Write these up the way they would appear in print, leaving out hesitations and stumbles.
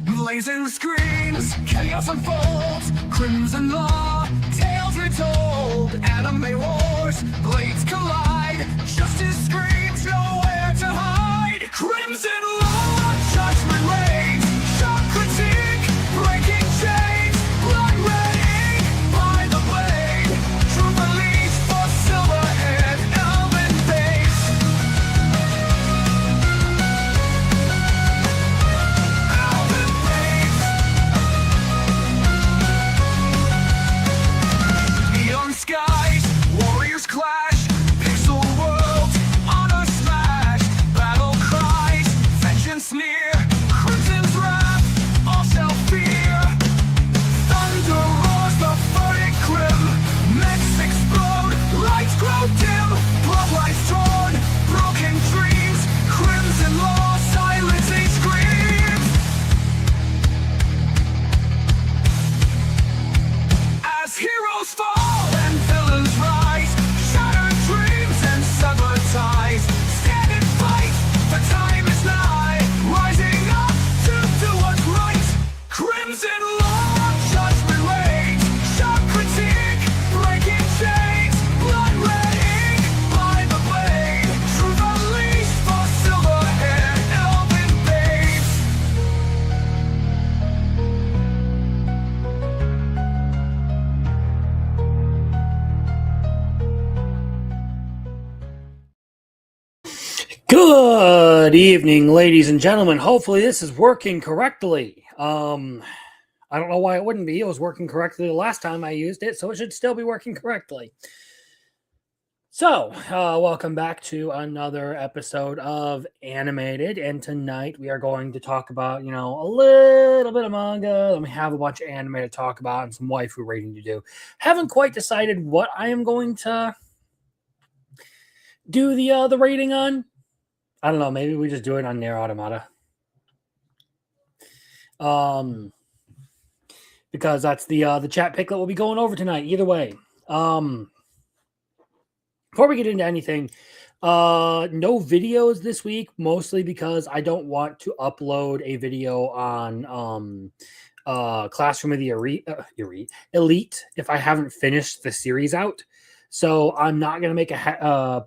Blazing screens, chaos unfolds, crimson law, tales retold, anime wars, blades collide, justice screams, nowhere to hide. Crimson law, judgment reigns, shock critique, breaking chains, blood red ink by the blade, true release for silverhead, elven babes. Elven babes. Neon skies, warriors clash, pixel worlds, honor smash, battle cries, vengeance near, crimson's wrath, all shall fear. Thunder roars the verdict grim, mechs explode, lights grow dim, bloodlines torn, broken dreams, crimson law, silencing screams. As heroes fall and villains rise, shattered dreams and severed ties, stand and fight, the time is nigh, rising up to do what's right. Crimson law, judgment reigns, shock critique, breaking chains, blood red ink by the blade, truth unleashed for silver-haired elven babes. Good evening, ladies and gentlemen. Hopefully this is working correctly. I don't know why it wouldn't be. It was working correctly the last time I used it, so it should still be working correctly. So, welcome back to another episode of Animated, and tonight we are going to talk about, a little bit of manga, and we have a bunch of anime to talk about and some waifu rating to do. Haven't quite decided what I am going to do the rating on. I don't know. Maybe we just do it on Nier Automata. Because that's the chat pick that we'll be going over tonight. Either way. Before we get into anything, no videos this week, mostly because I don't want to upload a video on Classroom of the Elite if I haven't finished the series out. So I'm not going to make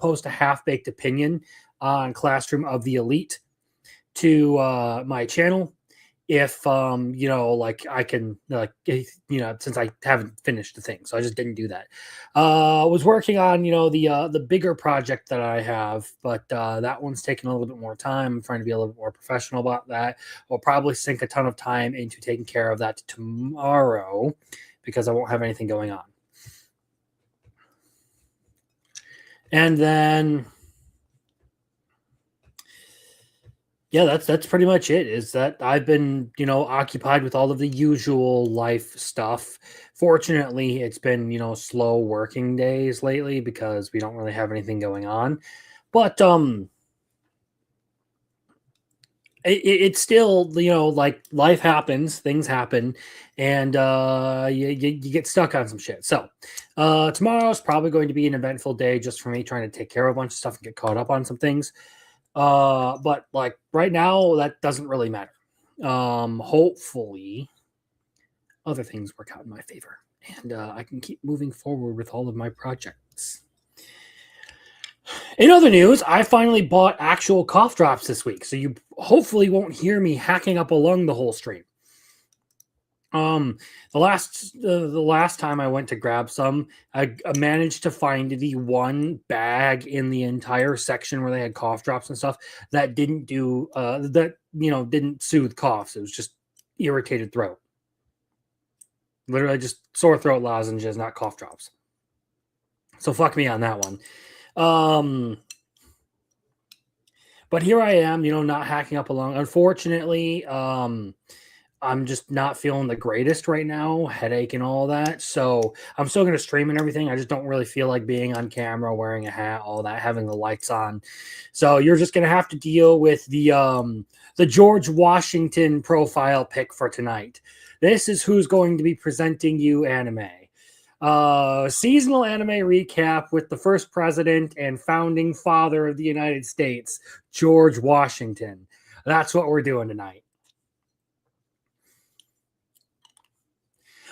post a half-baked opinion on Classroom of the Elite to my channel if I can since I haven't finished the thing. So I just didn't do that. I was working on the bigger project that I have, but that one's taking a little bit more time. I'm trying to be a little bit more professional about that. I'll probably sink a ton of time into taking care of that tomorrow because I won't have anything going on. And then yeah, that's pretty much it. Is that I've been, occupied with all of the usual life stuff. Fortunately, it's been, slow working days lately because we don't really have anything going on. But it's still, like life happens, things happen, and you get stuck on some shit. So tomorrow's probably going to be an eventful day just for me trying to take care of a bunch of stuff and get caught up on some things. But like right now, that doesn't really matter. Hopefully other things work out in my favor and I can keep moving forward with all of my projects. In other news, I finally bought actual cough drops this week, so you hopefully won't hear me hacking up a lung the whole stream. The last time I went to grab some, I managed to find the one bag in the entire section where they had cough drops and stuff that didn't do didn't soothe coughs. It was just irritated throat. Literally just sore throat lozenges, not cough drops. So fuck me on that one. But here I am, not hacking up a lung. Unfortunately, I'm just not feeling the greatest right now, headache and all that. So I'm still going to stream and everything. I just don't really feel like being on camera, wearing a hat, all that, having the lights on. So you're just going to have to deal with the George Washington profile pic for tonight. This is who's going to be presenting you anime. Seasonal anime recap with the first president and founding father of the United States, George Washington. That's what we're doing tonight.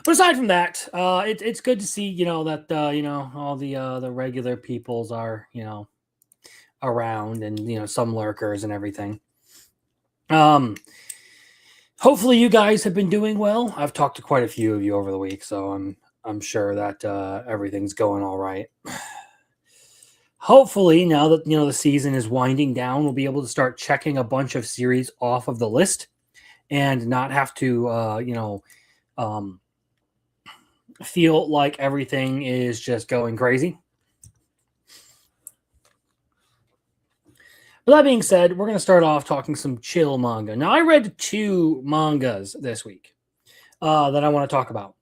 But aside from that, it's good to see, that all the regular peoples are, around, and some lurkers and everything. Hopefully you guys have been doing well. I've talked to quite a few of you over the week, so I'm sure that everything's going all right. Hopefully, now that the season is winding down, we'll be able to start checking a bunch of series off of the list and not have to feel like everything is just going crazy. But that being said, we're going to start off talking some chill manga. Now, I read 2 mangas this week that I want to talk about.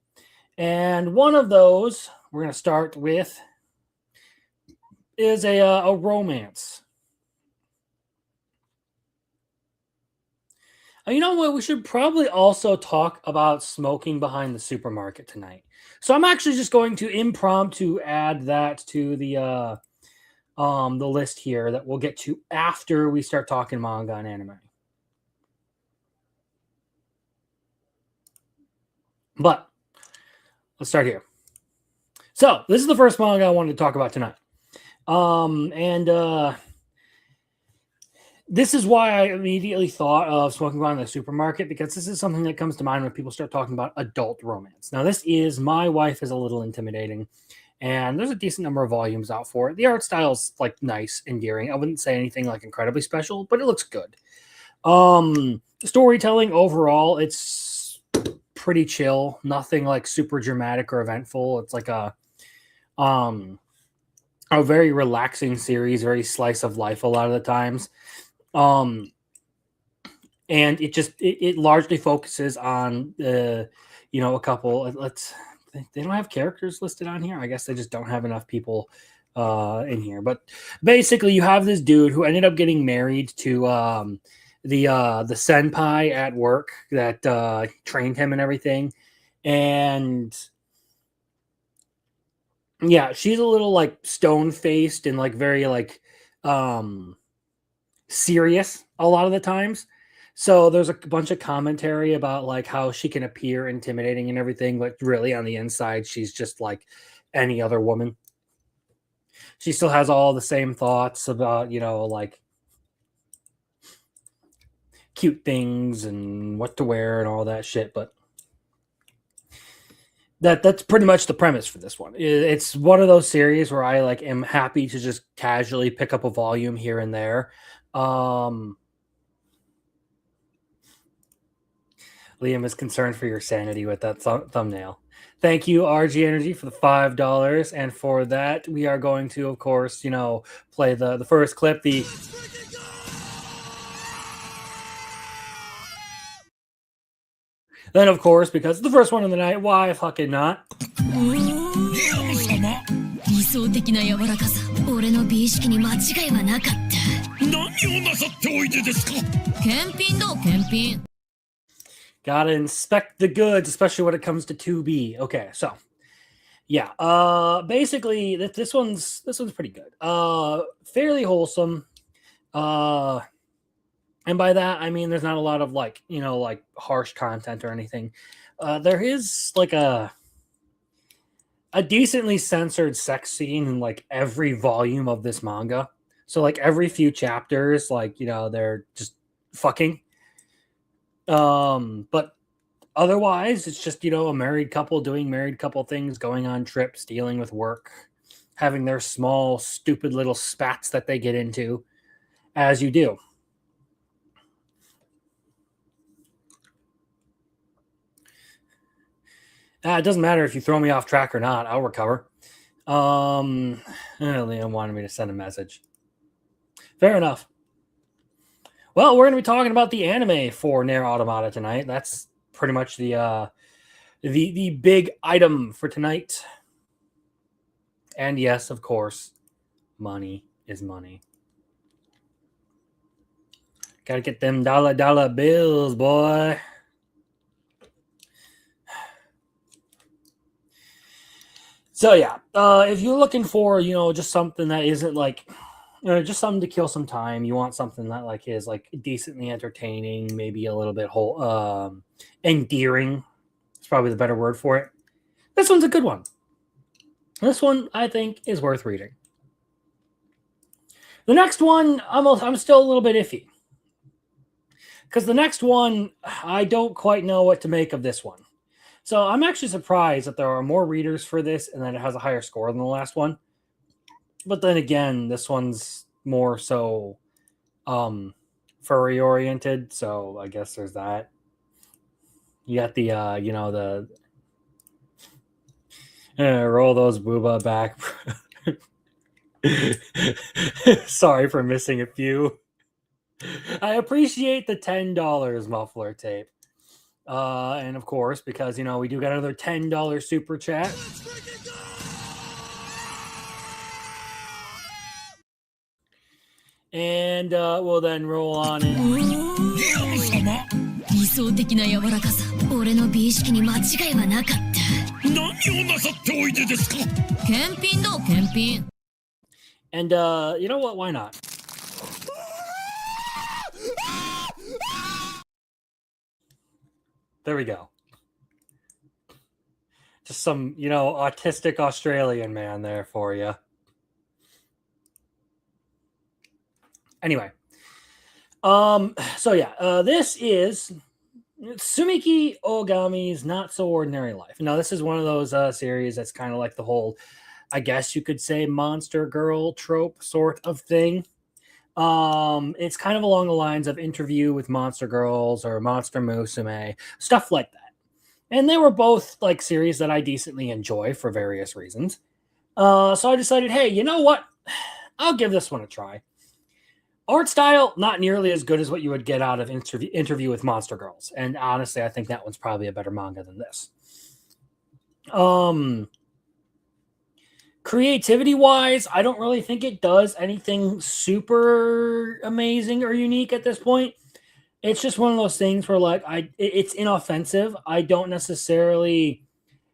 And one of those we're going to start with is a romance. You know what? We should probably also talk about smoking behind the supermarket tonight. So I'm actually just going to impromptu add that to the list here that we'll get to after we start talking manga and anime. But let's start here. So this is the first manga I wanted to talk about tonight. This is why I immediately thought of Smoking Behind the Supermarket, because this is something that comes to mind when people start talking about adult romance. Now, My Wife is a Little Intimidating, and there's a decent number of volumes out for it. The art style's like nice, endearing. I wouldn't say anything like incredibly special, but it looks good. Storytelling overall, it's pretty chill. Nothing like super dramatic or eventful. It's like a very relaxing series, very slice of life a lot of the times. And it largely focuses on a couple. They don't have characters listed on here. I guess they just don't have enough people in here. But basically, you have this dude who ended up getting married to the senpai at work that trained him and everything. And yeah, she's a little like stone-faced and like very like serious a lot of the times. So there's a bunch of commentary about like how she can appear intimidating and everything, but really on the inside, she's just like any other woman. She still has all the same thoughts about, like cute things and what to wear and all that shit. But that's pretty much the premise for this one. It's one of those series where I like am happy to just casually pick up a volume here and there. Liam is concerned for your sanity with that thumbnail. Thank you, RG Energy, for the $5. And for that, we are going to, of course, play the first clip. Then, of course, because it's the first one of the night, why fucking not? 理想的な柔らかさ、俺の美意識に間違いはなかった。何をなさっておいでですか。検品だ、検品。 Gotta inspect the goods, especially when it comes to 2B. Okay, so yeah, basically this one's pretty good. Fairly wholesome. And by that I mean there's not a lot of like harsh content or anything. There is like a decently censored sex scene in like every volume of this manga. So like every few chapters, like they're just fucking. But otherwise, it's just a married couple doing married couple things, going on trips, dealing with work, having their small, stupid little spats that they get into, as you do. It doesn't matter if you throw me off track or not. I'll recover. Liam wanted me to send a message. Fair enough. Well, we're going to be talking about the anime for Nier Automata tonight. That's pretty much the big item for tonight. And yes, of course, money is money. Gotta get them dollar bills, boy. So yeah, if you're looking for just something that isn't like just something to kill some time, you want something that like is like decently entertaining, maybe a little bit endearing. It's probably the better word for it. This one's a good one. This one I think is worth reading. The next one, I'm still a little bit iffy because the next one I don't quite know what to make of this one. So I'm actually surprised that there are more readers for this and that it has a higher score than the last one. But then again, this one's more so furry oriented, so I guess there's that. You got the roll those booba back. Sorry for missing a few. I appreciate the $10 muffler tape. And of course, because we do got another $10 super chat. And we'll then roll on in. 理想的な柔らかさ俺の美意識に間違いはなかった何をなさっておいでですか。検品だ検品 And you know what? Why not? There we go. Just some, autistic Australian man there for you. Anyway. So yeah, this is Tsumiki Ogami's Not So Ordinary Life. Now, this is one of those series that's kind of like the whole, I guess you could say, monster girl trope sort of thing. It's kind of along the lines of Interview with Monster Girls or Monster Musume, stuff like that. And they were both like series that I decently enjoy for various reasons. So I decided, hey, you know what? I'll give this one a try. Art style, not nearly as good as what you would get out of Interview with Monster Girls. And honestly, I think that one's probably a better manga than this. Creativity-wise, I don't really think it does anything super amazing or unique at this point. It's just one of those things where, like, it's inoffensive. I don't necessarily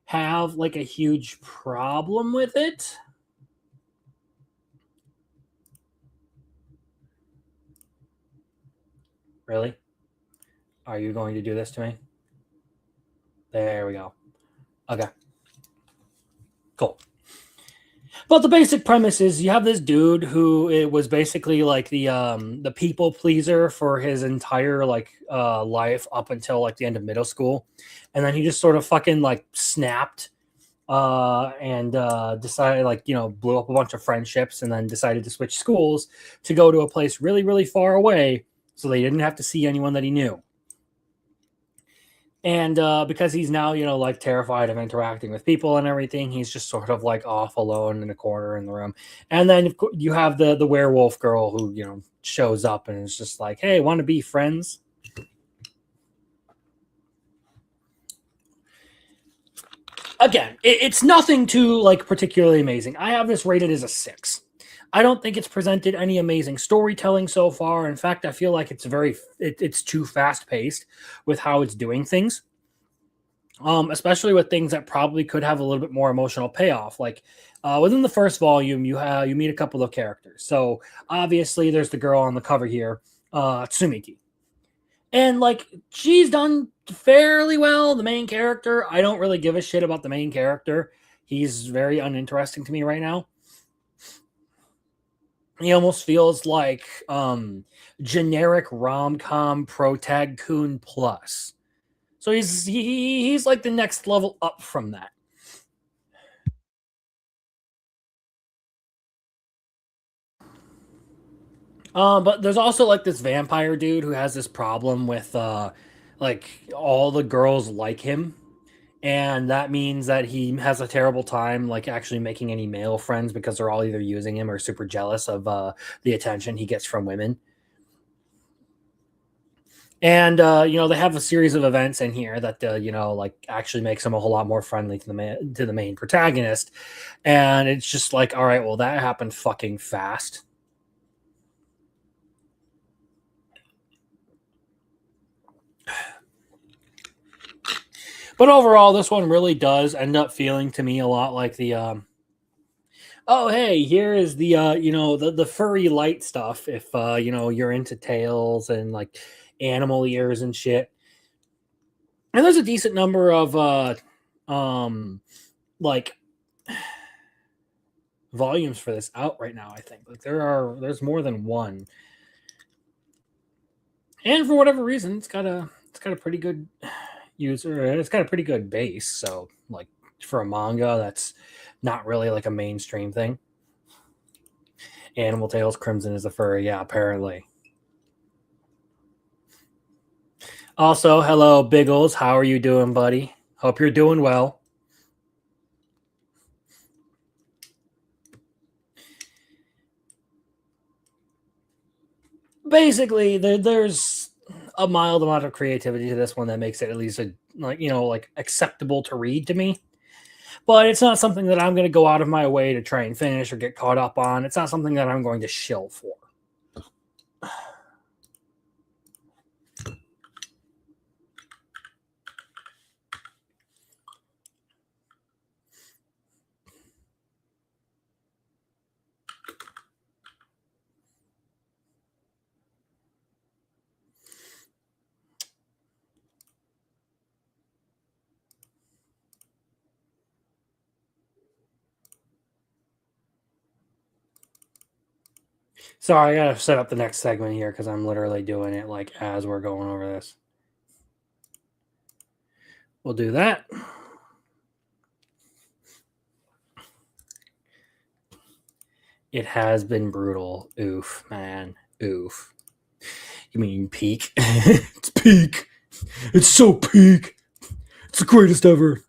have, like, a huge problem with it. Really? Are you going to do this to me? There we go. Okay. Cool. But the basic premise is you have this dude who it was basically like the people pleaser for his entire life up until like the end of middle school, and then he just sort of fucking like snapped and decided blew up a bunch of friendships and then decided to switch schools to go to a place really, really far away so they didn't have to see anyone that he knew. And because he's now, like terrified of interacting with people and everything, he's just sort of like off alone in a corner in the room. And then you have the werewolf girl who, shows up and is just like, hey, want to be friends? Again, it's nothing too like particularly amazing. I have this rated as a 6. I don't think it's presented any amazing storytelling so far. In fact, I feel like it's too fast paced with how it's doing things. Especially with things that probably could have a little bit more emotional payoff. Like within the first volume, you meet a couple of characters. So obviously, there's the girl on the cover here, Tsumiki, and like she's done fairly well. The main character, I don't really give a shit about the main character. He's very uninteresting to me right now. He almost feels like generic rom-com protag-kun plus. So he's like the next level up from that. But there's also like this vampire dude who has this problem with like all the girls like him. And that means that he has a terrible time, like actually making any male friends because they're all either using him or super jealous of the attention he gets from women. And they have a series of events in here that like actually makes him a whole lot more friendly to the main protagonist. And it's just like, all right, well, that happened fucking fast. But overall, this one really does end up feeling to me a lot like the oh hey, here is the the furry light stuff if you're into tails and like animal ears and shit. And there's a decent number of like volumes for this out right now, I think. Like there's more than one. And for whatever reason, it's got a pretty good user, and it's got a pretty good base. So like for a manga, that's not really like a mainstream thing. Animal Tales Crimson is a furry, yeah, apparently. Also, hello, Biggles. How are you doing, buddy? Hope you're doing well. Basically, there's a mild amount of creativity to this one that makes it at least like acceptable to read to me. But it's not something that I'm going to go out of my way to try and finish or get caught up on. It's not something that I'm going to shill for. Sorry, I gotta set up the next segment here because I'm literally doing it like as we're going over this. We'll do that. It has been brutal. Oof, man. Oof. You mean peak? It's peak. It's so peak. It's the greatest ever.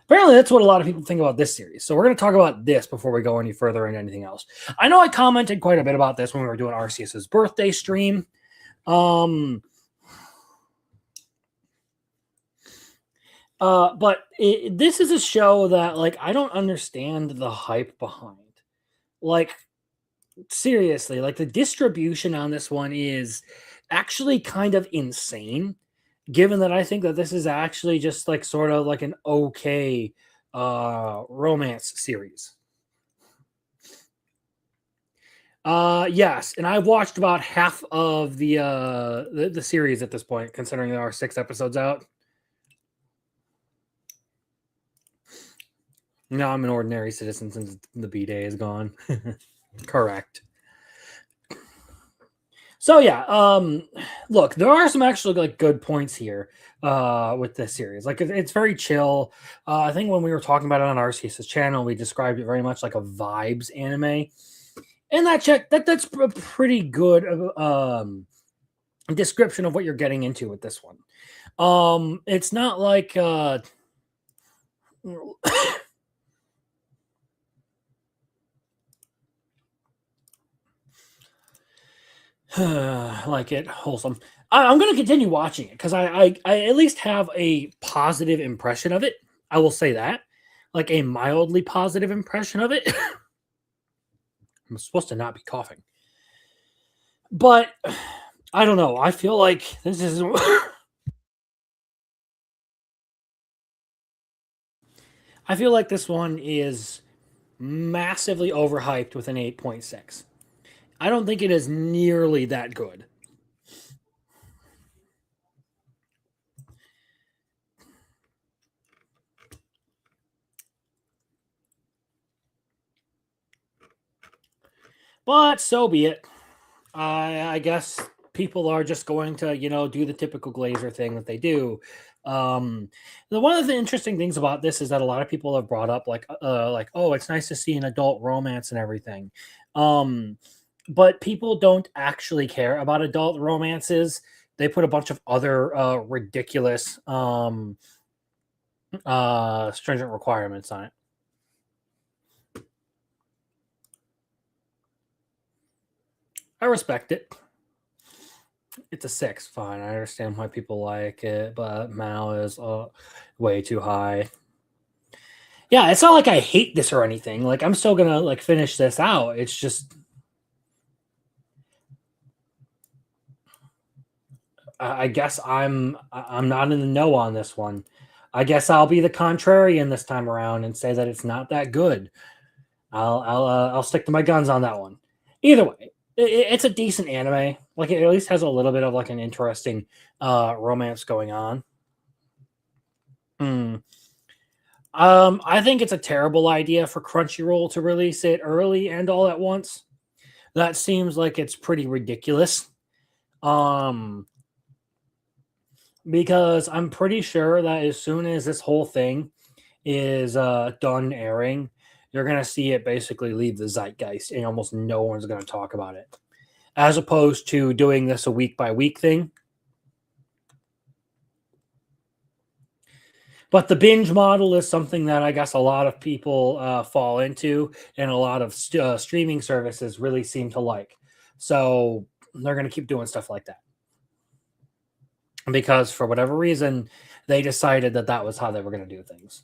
Apparently, that's what a lot of people think about this series. So we're going to talk about this before we go any further into anything else. I know I commented quite a bit about this when we were doing RCS's birthday stream. But this is a show that, like, I don't understand the hype behind. Like, seriously, like, the distribution on this one is actually kind of insane, given that I think that this is actually just, like, sort of like an okay romance series. Yes, and I've watched about half of the series at this point, considering there are 6 episodes out. No, I'm an ordinary citizen since the B-Day is gone. Correct. So yeah, look, there are some actually like good points here with this series. Like it's very chill. I think when we were talking about it on RCS's channel, we described it very much like a vibes anime. And that's a pretty good description of what you're getting into with this one. It's not like like it wholesome. I'm going to continue watching it because I at least have a positive impression of it. I will say that, like a mildly positive impression of it. I'm supposed to not be coughing, but I don't know. I feel like this is. I feel like this one is massively overhyped with an 8.6. I don't think it is nearly that good. But so be it. I guess people are just going to, do the typical Glazer thing that they do. One of the interesting things about this is that a lot of people have brought up like, oh, it's nice to see an adult romance and everything. But people don't actually care about adult romances. They put a bunch of other ridiculous stringent requirements on it. I respect it. It's a 6, fine. I understand why people like it, but Mao is way too high. Yeah, it's not like I hate this or anything. Like I'm still gonna like finish this out. It's just I guess I'm not in the know on this one. I guess I'll be the contrarian this time around and say that it's not that good. I'll stick to my guns on that one. Either way, it's a decent anime. Like it at least has a little bit of like an interesting romance going on. I think it's a terrible idea for Crunchyroll to release it early and all at once. That seems like it's pretty ridiculous. Because I'm pretty sure that as soon as this whole thing is done airing, you're going to see it basically leave the zeitgeist and almost no one's going to talk about it. As opposed to doing this a week by week thing. But the binge model is something that I guess a lot of people fall into and a lot of streaming services really seem to like. So they're going to keep doing stuff like that. Because for whatever reason, they decided that that was how they were going to do things.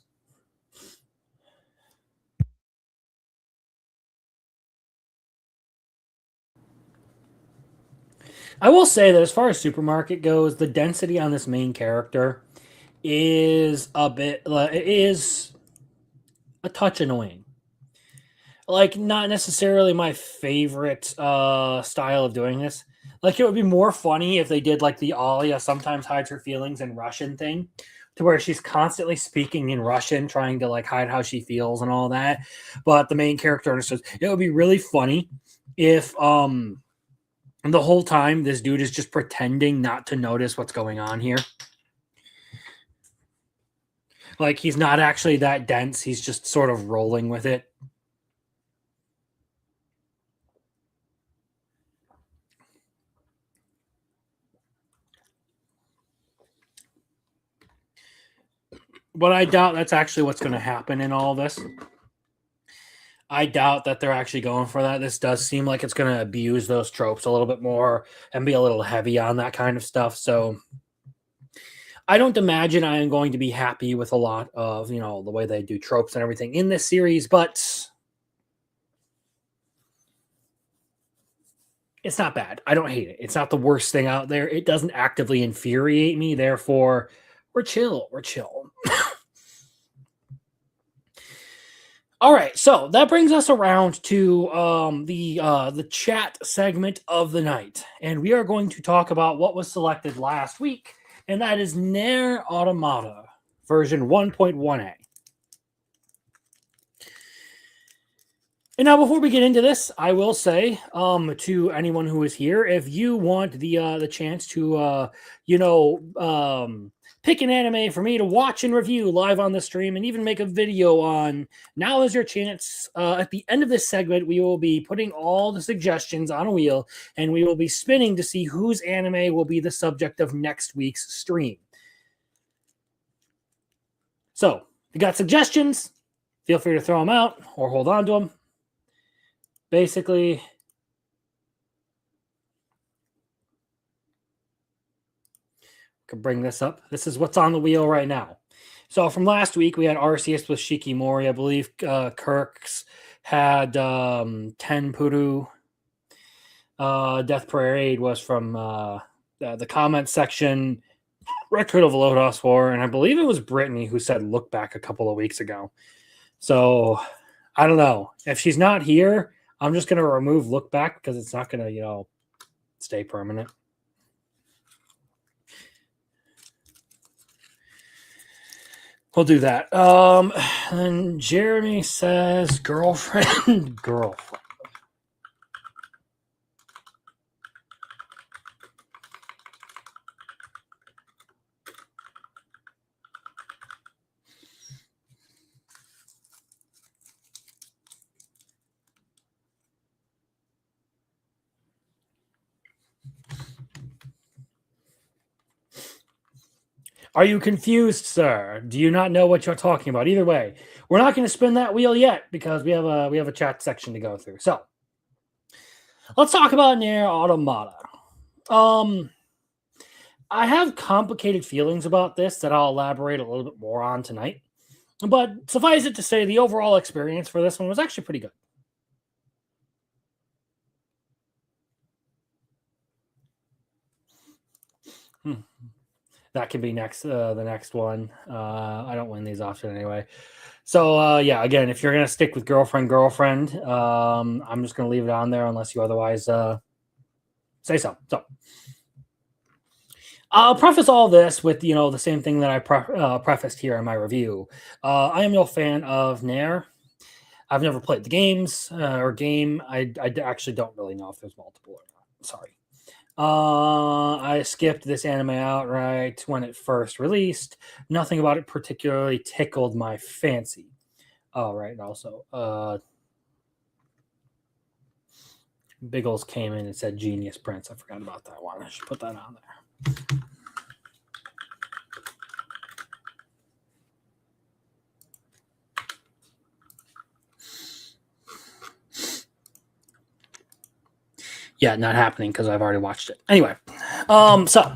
I will say that as far as Supermarket goes, the density on this main character is a touch annoying. Like, not necessarily my favorite style of doing this. Like, it would be more funny if they did like the Alia sometimes hides her feelings in Russian thing, to where she's constantly speaking in Russian, trying to like hide how she feels and all that. But the main character understands. It would be really funny if the whole time this dude is just pretending not to notice what's going on here. Like, he's not actually that dense. He's just sort of rolling with it. But I doubt that's actually what's going to happen in all this. I doubt that they're actually going for that. This does seem like it's going to abuse those tropes a little bit more and be a little heavy on that kind of stuff. So I don't imagine I am going to be happy with a lot of, the way they do tropes and everything in this series, but it's not bad. I don't hate it. It's not the worst thing out there. It doesn't actively infuriate me. Therefore, we're chill. We're chill. All right, so that brings us around to the chat segment of the night, and we are going to talk about what was selected last week, and that is Nier Automata version 1.1a. And now, before we get into this, I will say to anyone who is here, if you want the chance to pick an anime for me to watch and review live on the stream and even make a video on, now is your chance. At the end of this segment, we will be putting all the suggestions on a wheel and we will be spinning to see whose anime will be the subject of next week's stream. So, if you got suggestions, feel free to throw them out or hold on to them. Basically, could bring this up. This is what's on the wheel right now. So from last week, we had Arceus with Shikimori. I believe Kirk's had Tenpuru. Death Parade was from the comment section. Record of Lodos War. And I believe it was Brittany who said look back a couple of weeks ago. So I don't know. If she's not here, I'm just going to remove look back because it's not going to, stay permanent. We'll do that. And Jeremy says girlfriend. Are you confused, sir? Do you not know what you're talking about? Either way, we're not going to spin that wheel yet because we have a chat section to go through. So let's talk about Nier Automata. I have complicated feelings about this that I'll elaborate a little bit more on tonight. But suffice it to say, the overall experience for this one was actually pretty good. that can be next. The next one. I don't win these often anyway. So yeah, again, if you're gonna stick with girlfriend, I'm just gonna leave it on there unless you otherwise say so. So I'll preface all this with the same thing that I prefaced here in my review. I am no fan of Nair. I've never played the games or game. I actually don't really know if there's multiple or not. Sorry. I skipped this anime outright when it first released. Nothing about it particularly tickled my fancy. Oh, right. And also, Biggles came in and said Genius Prince. I forgot about that one. I should put that on there. Yeah, not happening because I've already watched it. Anyway, so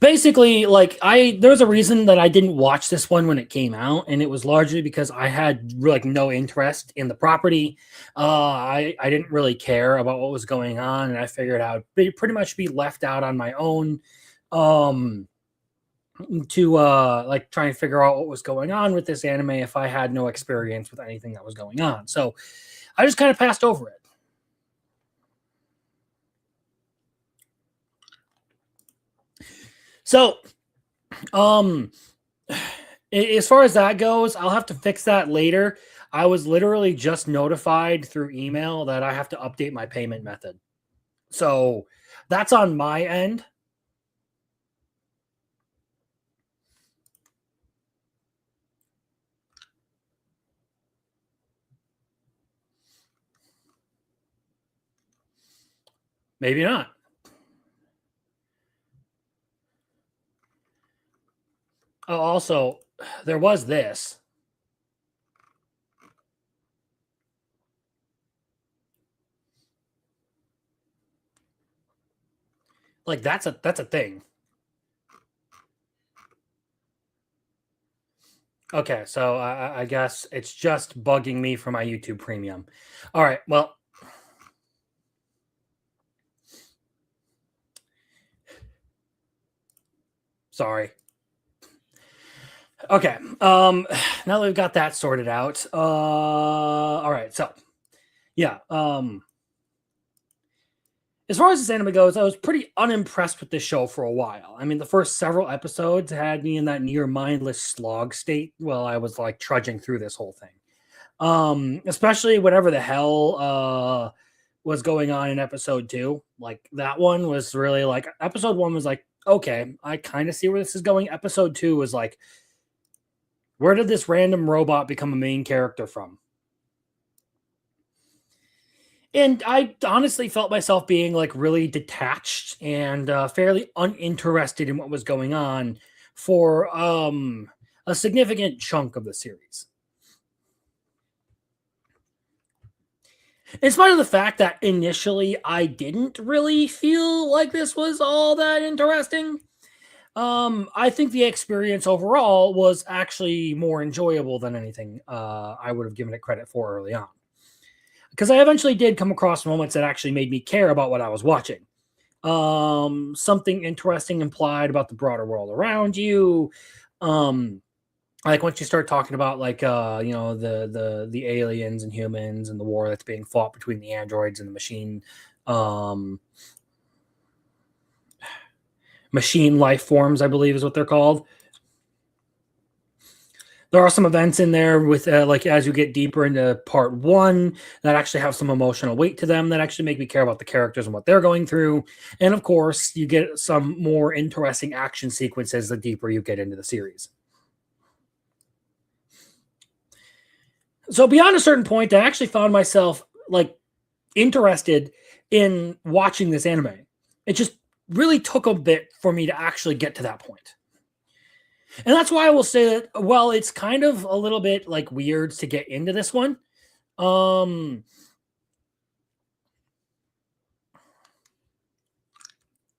basically, like there was a reason that I didn't watch this one when it came out, and it was largely because I had like no interest in the property. I didn't really care about what was going on, and I figured I would pretty much be left out on my own to like try and figure out what was going on with this anime if I had no experience with anything that was going on. So I just kind of passed over it. So, as far as that goes, I'll have to fix that later. I was literally just notified through email that I have to update my payment method. So, that's on my end. Maybe not. Oh, also, there was this. Like that's a thing. Okay, so I guess it's just bugging me for my YouTube Premium. All right, well, sorry. Okay, now that we've got that sorted out, all right, so yeah, as far as this anime goes, I was pretty unimpressed with this show for a while. I mean, the first several episodes had me in that near mindless slog state while I was like trudging through this whole thing. Especially whatever the hell was going on in episode 2. Like that one was really like episode 1 was like, okay, I kind of see where this is going. Episode 2 was like, where did this random robot become a main character from? And I honestly felt myself being like really detached and fairly uninterested in what was going on for a significant chunk of the series. In spite of the fact that initially I didn't really feel like this was all that interesting, I think the experience overall was actually more enjoyable than anything I would have given it credit for early on. Because I eventually did come across moments that actually made me care about what I was watching. Something interesting implied about the broader world around you. Like once you start talking about like the aliens and humans and the war that's being fought between the androids and the machine life forms, I believe is what they're called. There are some events in there with like as you get deeper into part 1 that actually have some emotional weight to them that actually make me care about the characters and what they're going through. And of course, you get some more interesting action sequences the deeper you get into the series. So beyond a certain point, I actually found myself like interested in watching this anime. It just really took a bit for me to actually get to that point. And that's why I will say that, well, it's kind of a little bit like weird to get into this one.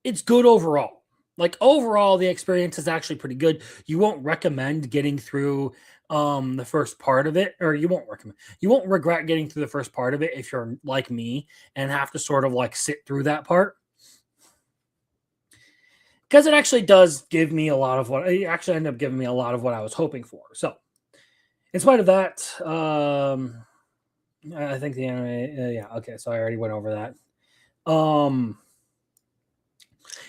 It's good overall. Like overall, the experience is actually pretty good. You won't recommend getting through the first part of it, or you won't regret getting through the first part of it if you're like me and have to sort of like sit through that part. because it actually does give me a lot of what it actually ended up giving me a lot of what I was hoping for. So, in spite of that, I think the anime, yeah, okay, so I already went over that.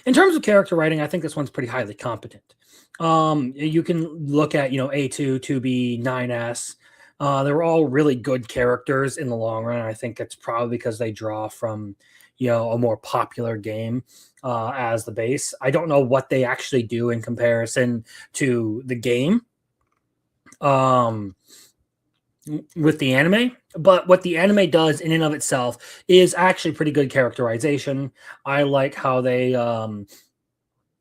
In terms of character writing, I think this one's pretty highly competent. You can look at, A2, 2B, 9S. They were all really good characters in the long run. I think it's probably because they draw from, a more popular game as the base. I don't know what they actually do in comparison to the game with the anime, but what the anime does in and of itself is actually pretty good characterization. I like how they went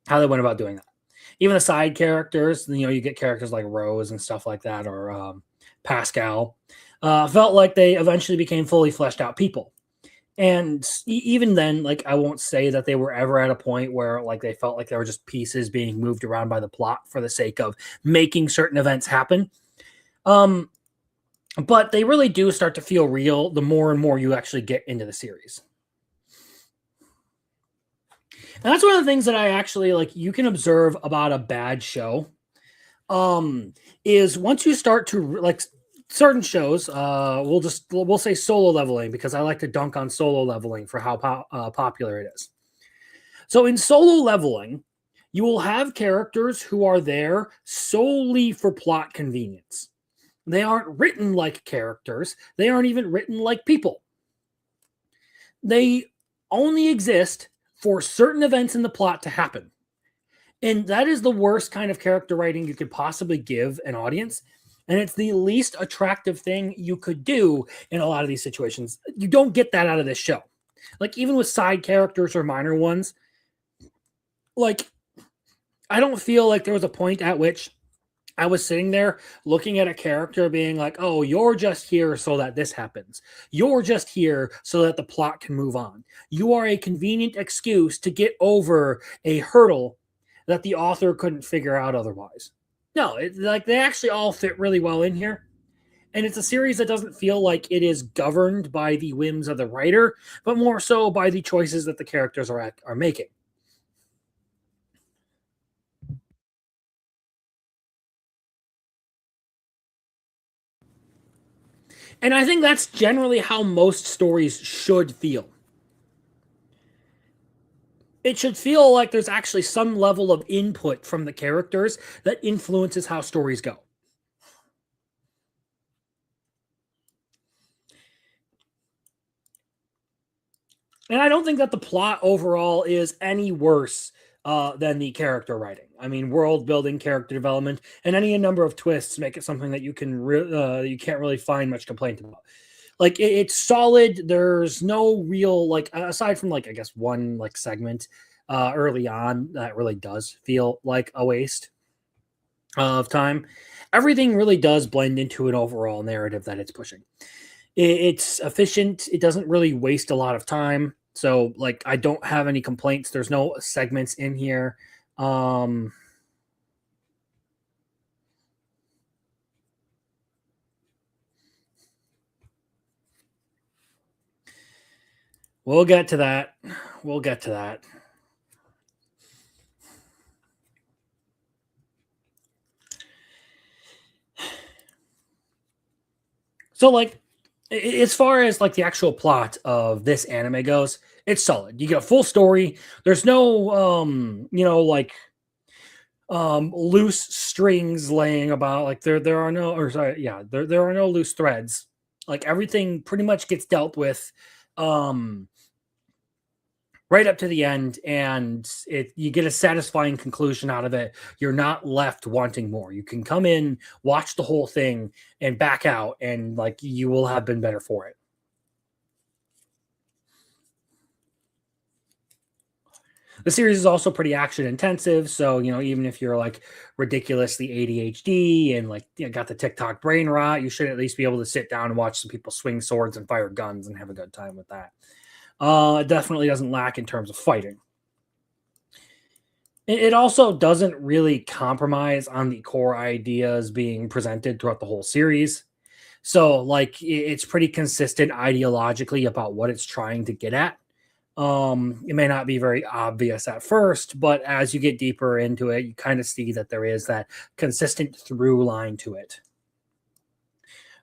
about doing that. Even the side characters, you get characters like Rose and stuff like that, or Pascal, felt like they eventually became fully fleshed out people. And even then, like, I won't say that they were ever at a point where like they felt like they were just pieces being moved around by the plot for the sake of making certain events happen. But they really do start to feel real the more and more you actually get into the series. And that's one of the things that I actually like you can observe about a bad show. Is once you start to like certain shows, we'll say Solo Leveling, because I like to dunk on Solo Leveling for how popular it is. So in Solo Leveling, you will have characters who are there solely for plot convenience. They aren't written like characters. They aren't even written like people. They only exist for certain events in the plot to happen. And that is the worst kind of character writing you could possibly give an audience. And it's the least attractive thing you could do in a lot of these situations. You don't get that out of this show. Like, even with side characters or minor ones, like, I don't feel like there was a point at which I was sitting there looking at a character being like, oh, you're just here so that this happens. You're just here so that the plot can move on. You are a convenient excuse to get over a hurdle that the author couldn't figure out otherwise. No, like they actually all fit really well in here. And it's a series that doesn't feel like it is governed by the whims of the writer, but more so by the choices that the characters are making. And I think that's generally how most stories should feel. It should feel like there's actually some level of input from the characters that influences how stories go. And I don't think that the plot overall is any worse than the character writing. I mean, world building, character development, and any number of twists make it something that you can't really find much complaint about. Like it's solid. There's no real like aside from like I guess one like segment early on that really does feel like a waste of time. Everything really does blend into an overall narrative that it's pushing. It's efficient. It doesn't really waste a lot of time. So like I don't have any complaints. There's no segments in here. We'll get to that. We'll get to that. So like as far as like the actual plot of this anime goes, it's solid. You get a full story. There's no loose strings laying about. Like there are no there are no loose threads. Like everything pretty much gets dealt with right up to the end, and you get a satisfying conclusion out of it. You're not left wanting more. You can come in, watch the whole thing, and back out, and like you will have been better for it. The series is also pretty action intensive, so even if you're like ridiculously ADHD and like got the TikTok brain rot, you should at least be able to sit down and watch some people swing swords and fire guns and have a good time with that. It definitely doesn't lack in terms of fighting. It also doesn't really compromise on the core ideas being presented throughout the whole series. So, like, it's pretty consistent ideologically about what it's trying to get at. It may not be very obvious at first, but as you get deeper into it, you kind of see that there is that consistent through line to it.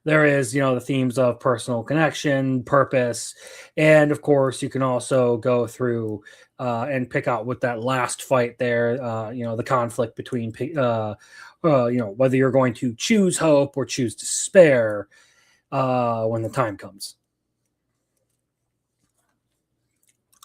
There is, the themes of personal connection, purpose, and of course, you can also go through and pick out with that last fight there, the conflict between, whether you're going to choose hope or choose despair when the time comes.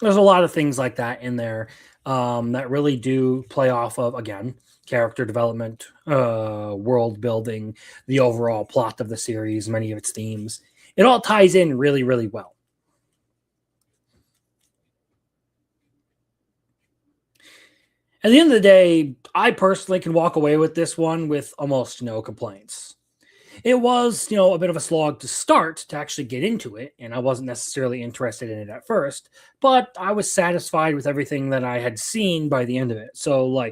There's a lot of things like that in there that really do play off of, again, character development, world building, the overall plot of the series, many of its themes. It all ties in really, really well. At the end of the day, I personally can walk away with this one with almost no complaints. It was, a bit of a slog to start to actually get into it, and I wasn't necessarily interested in it at first, but I was satisfied with everything that I had seen by the end of it. So,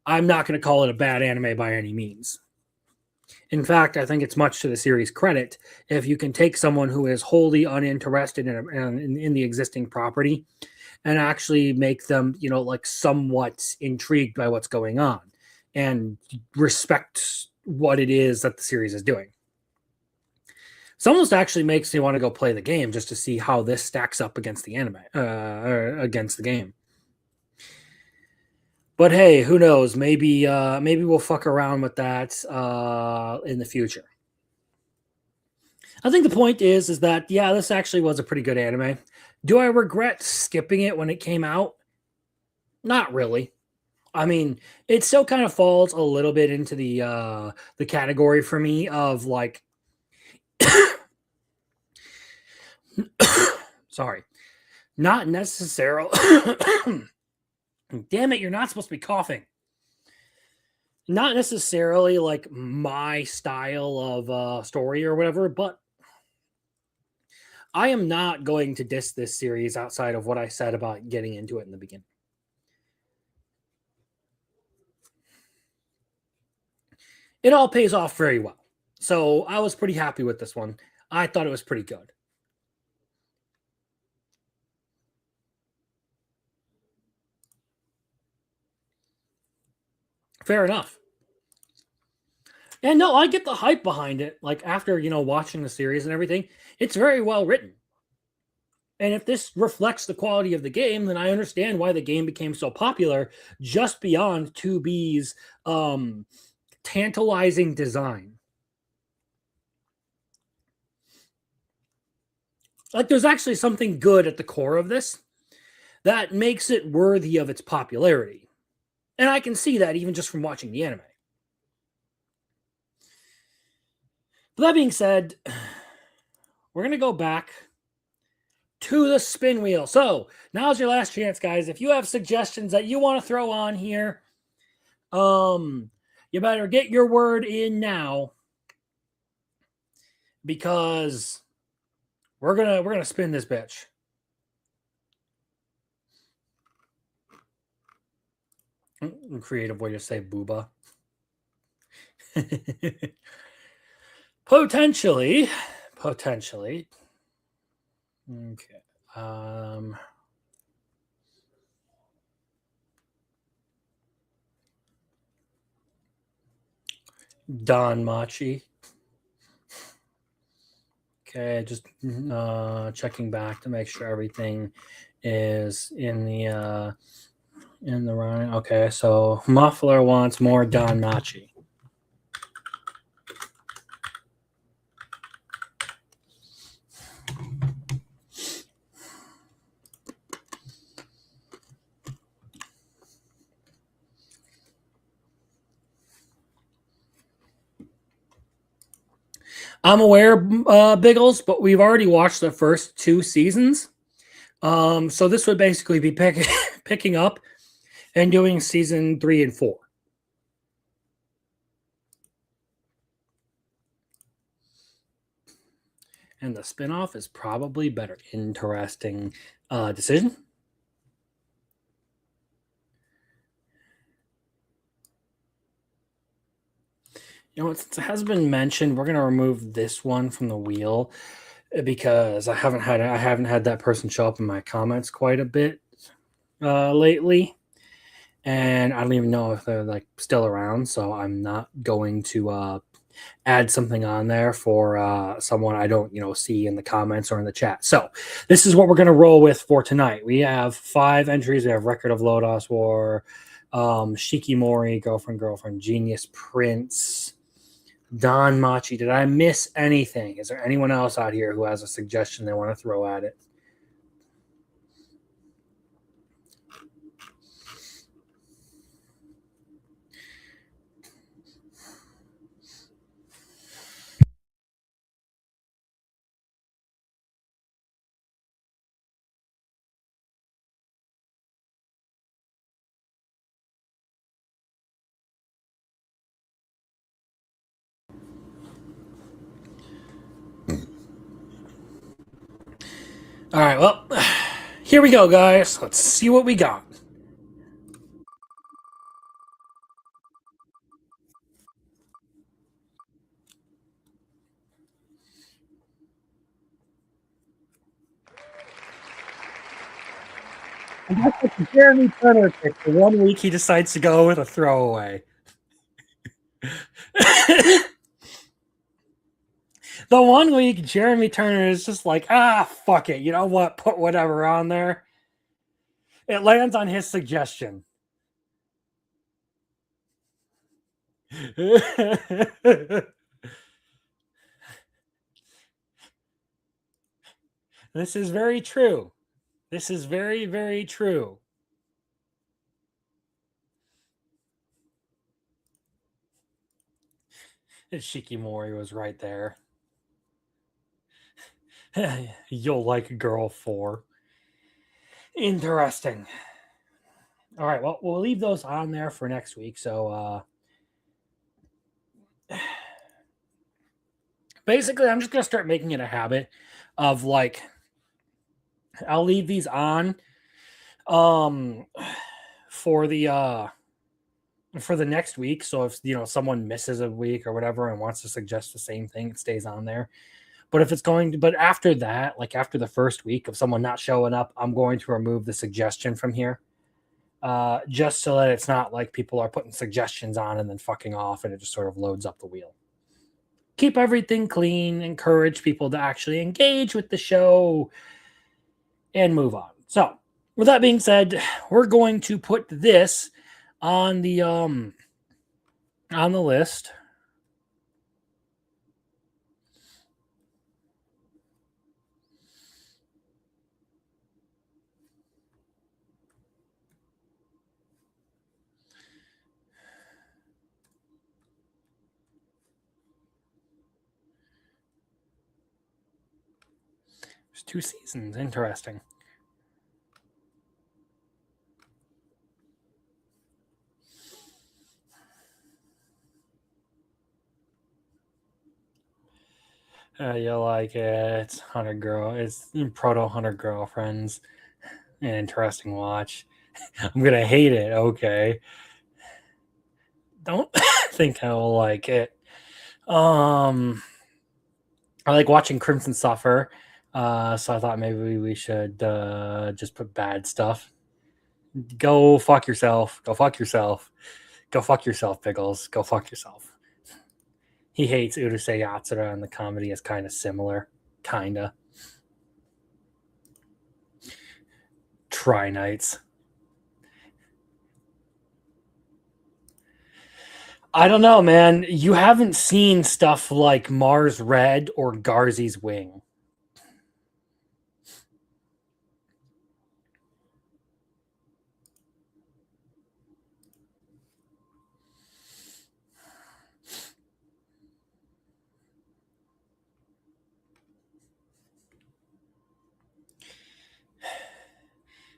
I'm not going to call it a bad anime by any means. In fact, I think it's much to the series' credit if you can take someone who is wholly uninterested in the existing property and actually make them, somewhat intrigued by what's going on and respect what it is that the series is doing. It almost actually makes me want to go play the game just to see how this stacks up against the anime, against the game. But hey, who knows? Maybe we'll fuck around with that in the future. I think the point is that, this actually was a pretty good anime. Do I regret skipping it when it came out? Not really. I mean, it still kind of falls a little bit into the category for me of sorry, not necessarily. Damn it, you're not supposed to be coughing. Not necessarily my style of story or whatever, but I am not going to diss this series outside of what I said about getting into it in the beginning. It all pays off very well. So I was pretty happy with this one. I thought it was pretty good. Fair enough. And no, I get the hype behind it. After, watching the series and everything, it's very well written. And if this reflects the quality of the game, then I understand why the game became so popular just beyond 2B's tantalizing design. There's actually something good at the core of this that makes it worthy of its popularity. And I can see that even just from watching the anime. But that being said, we're going to go back to the spin wheel. So now's your last chance, guys. If you have suggestions that you want to throw on here, you better get your word in now, because we're gonna spin this bitch. Creative way to say booba. Potentially. Okay. DanMachi. Okay, just checking back to make sure everything is in the running. Okay, so Muffler wants more DanMachi. I'm aware, Biggles, but we've already watched the first 2 seasons. So this would basically be picking up and doing season 3 and 4. And the spinoff is probably better. Interesting decision. Since it has been mentioned, we're going to remove this one from the wheel. because I haven't had that person show up in my comments quite a bit lately, and I don't even know if they're like still around. So I'm not going to add something on there for someone I don't see in the comments or in the chat. So this is what we're going to roll with for tonight. We have 5 entries. We have Record of Lodoss War, Shikimori, Girlfriend, Genius Prince, Don Machi. Did I miss anything? Is there anyone else out here who has a suggestion they want to throw at it? All right, well, here we go, guys. Let's see what we got. And that's what the Jeremy Turner pick. For 1 week, he decides to go with a throwaway. The 1 week, Jeremy Turner is just like, fuck it. You know what? Put whatever on there. It lands on his suggestion. This is very true. This is very, very true. Shikimori was right there. You'll like Girl 4. Interesting. All right, well, we'll leave those on there for next week. So basically, I'm just going to start making it a habit of like, I'll leave these on for the next week. So if someone misses a week or whatever and wants to suggest the same thing, it stays on there. But if it's but after that, like after the first week of someone not showing up, I'm going to remove the suggestion from here. Just so that it's not like people are putting suggestions on and then fucking off and it just sort of loads up the wheel. Keep everything clean, encourage people to actually engage with the show, and move on. So with that being said, we're going to put this on the list. There's 2 seasons. Interesting. You like it. It's It's Proto 100 Girlfriends. An interesting watch. I'm going to hate it. Okay. Don't think I will like it. I like watching Crimson suffer. So I thought maybe we should just put bad stuff. Go fuck yourself. Go fuck yourself. Go fuck yourself, Pickles. Go fuck yourself. He hates Urusei Yatsura, and the comedy is kind of similar. Kinda. Try Nights. I don't know, man. You haven't seen stuff like Mars Red or Garzy's Wing.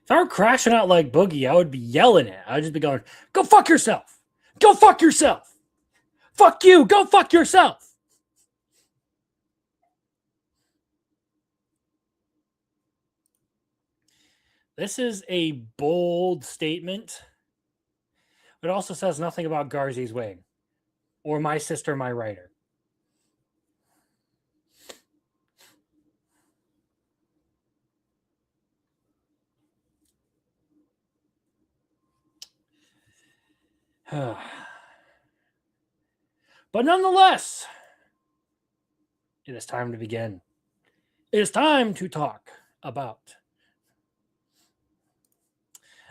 If I were crashing out like Boogie, I would be yelling it. I'd just be going, go fuck yourself. Go fuck yourself. Fuck you. Go fuck yourself. This is a bold statement. It also says nothing about Garzy's Wing or My Sister, My Writer. But nonetheless, it is time to begin. It is time to talk about.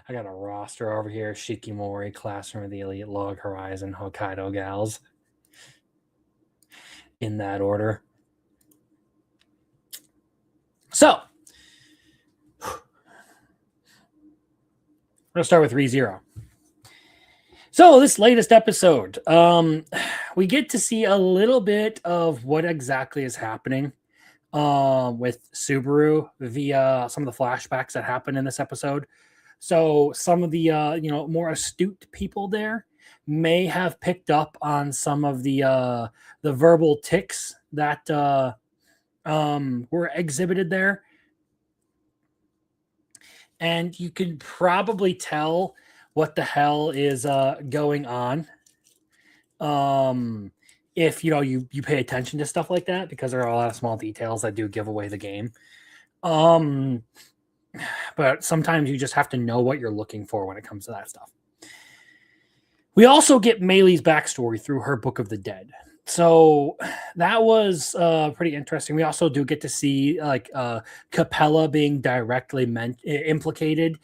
I got a roster over here: Shikimori, Classroom of the Elite, Log Horizon, Hokkaido Gals. In that order. So, we're going to start with ReZero. So, this latest episode, we get to see a little bit of what exactly is happening with Subaru via some of the flashbacks that happen in this episode. So, some of the more astute people there may have picked up on some of the verbal tics that were exhibited there. And you can probably tell what the hell is going on if you pay attention to stuff like that, because there are a lot of small details that do give away the game. But sometimes you just have to know what you're looking for when it comes to that stuff. We also get Meili's backstory through her Book of the Dead. So that was pretty interesting. We also do get to see Capella being directly implicated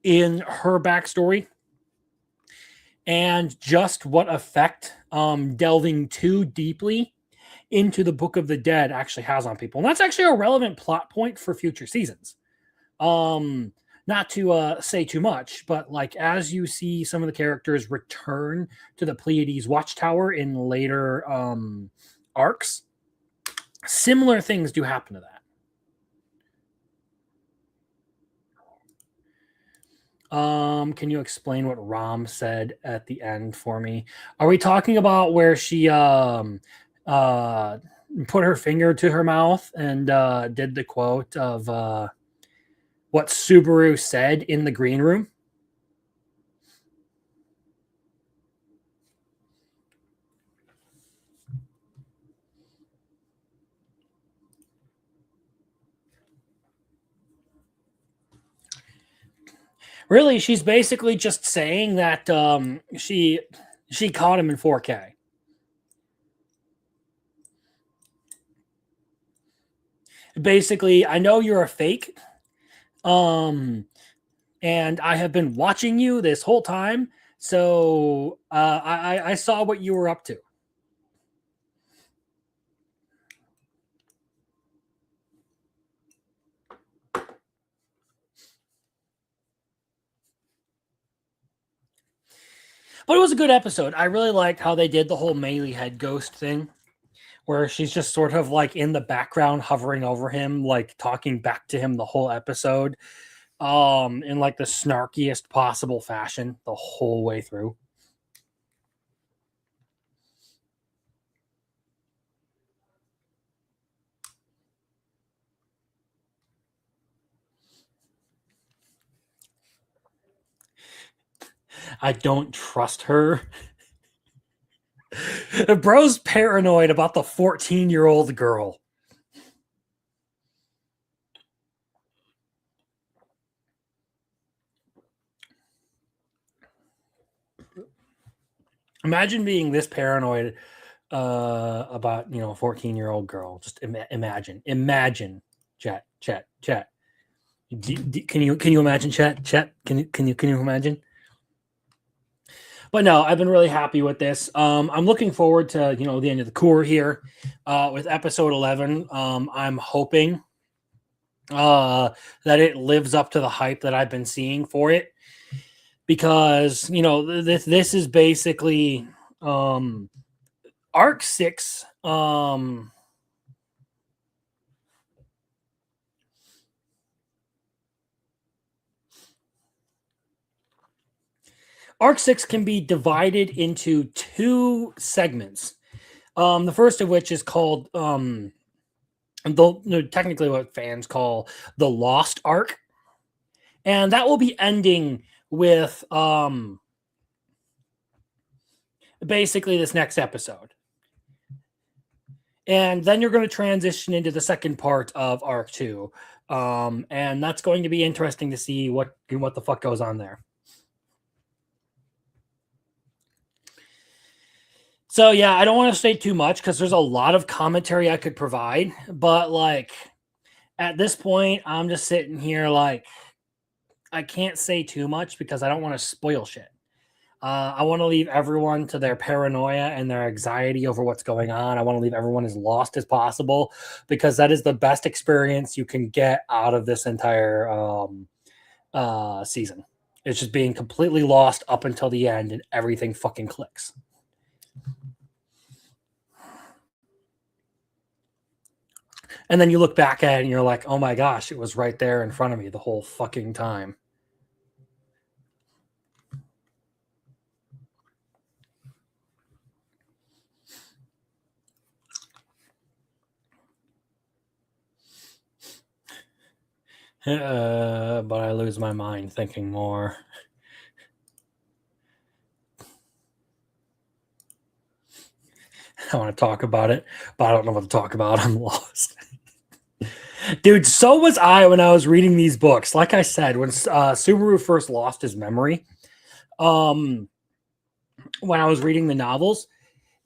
in her backstory, and just what effect delving too deeply into the Book of the Dead actually has on people. And that's actually a relevant plot point for future seasons. Not to say too much, but as you see some of the characters return to the Pleiades Watchtower in later arcs, similar things do happen to that. Can you explain what Rom said at the end for me? Are we talking about where she put her finger to her mouth and did the quote of what Subaru said in the green room? Really, she's basically just saying that she caught him in 4K. Basically, I know you're a fake. And I have been watching you this whole time, so I saw what you were up to. But it was a good episode. I really liked how they did the whole Meili head ghost thing, where she's just sort of in the background hovering over him, talking back to him the whole episode. In the snarkiest possible fashion the whole way through. I don't trust her. Bro's paranoid about the 14-year-old girl. Imagine being this paranoid about, a 14-year-old girl. Just imagine, chat. Can you imagine, chat? Can you imagine? But no, I've been really happy with this. I'm looking forward to, the end of the cour here with episode 11. I'm hoping that it lives up to the hype that I've been seeing for it, because, this is basically arc 6. Arc 6 can be divided into 2 segments. The first of which is called technically what fans call the Lost Arc. And that will be ending with basically this next episode. And then you're going to transition into the second part of Arc 2. And that's going to be interesting to see what the fuck goes on there. So yeah, I don't want to say too much because there's a lot of commentary I could provide, but like at this point, I'm just sitting here like I can't say too much because I don't want to spoil shit. I want to leave everyone to their paranoia and their anxiety over what's going on. I want to leave everyone as lost as possible because that is the best experience you can get out of this entire season. It's just being completely lost up until the end and everything fucking clicks. And then you look back at it and you're like, oh my gosh, it was right there in front of me the whole fucking time. But I lose my mind thinking more. I want to talk about it, but I don't know what to talk about. I'm lost. Dude, so was I when I was reading these books. Like I said, when Subaru first lost his memory, when I was reading the novels,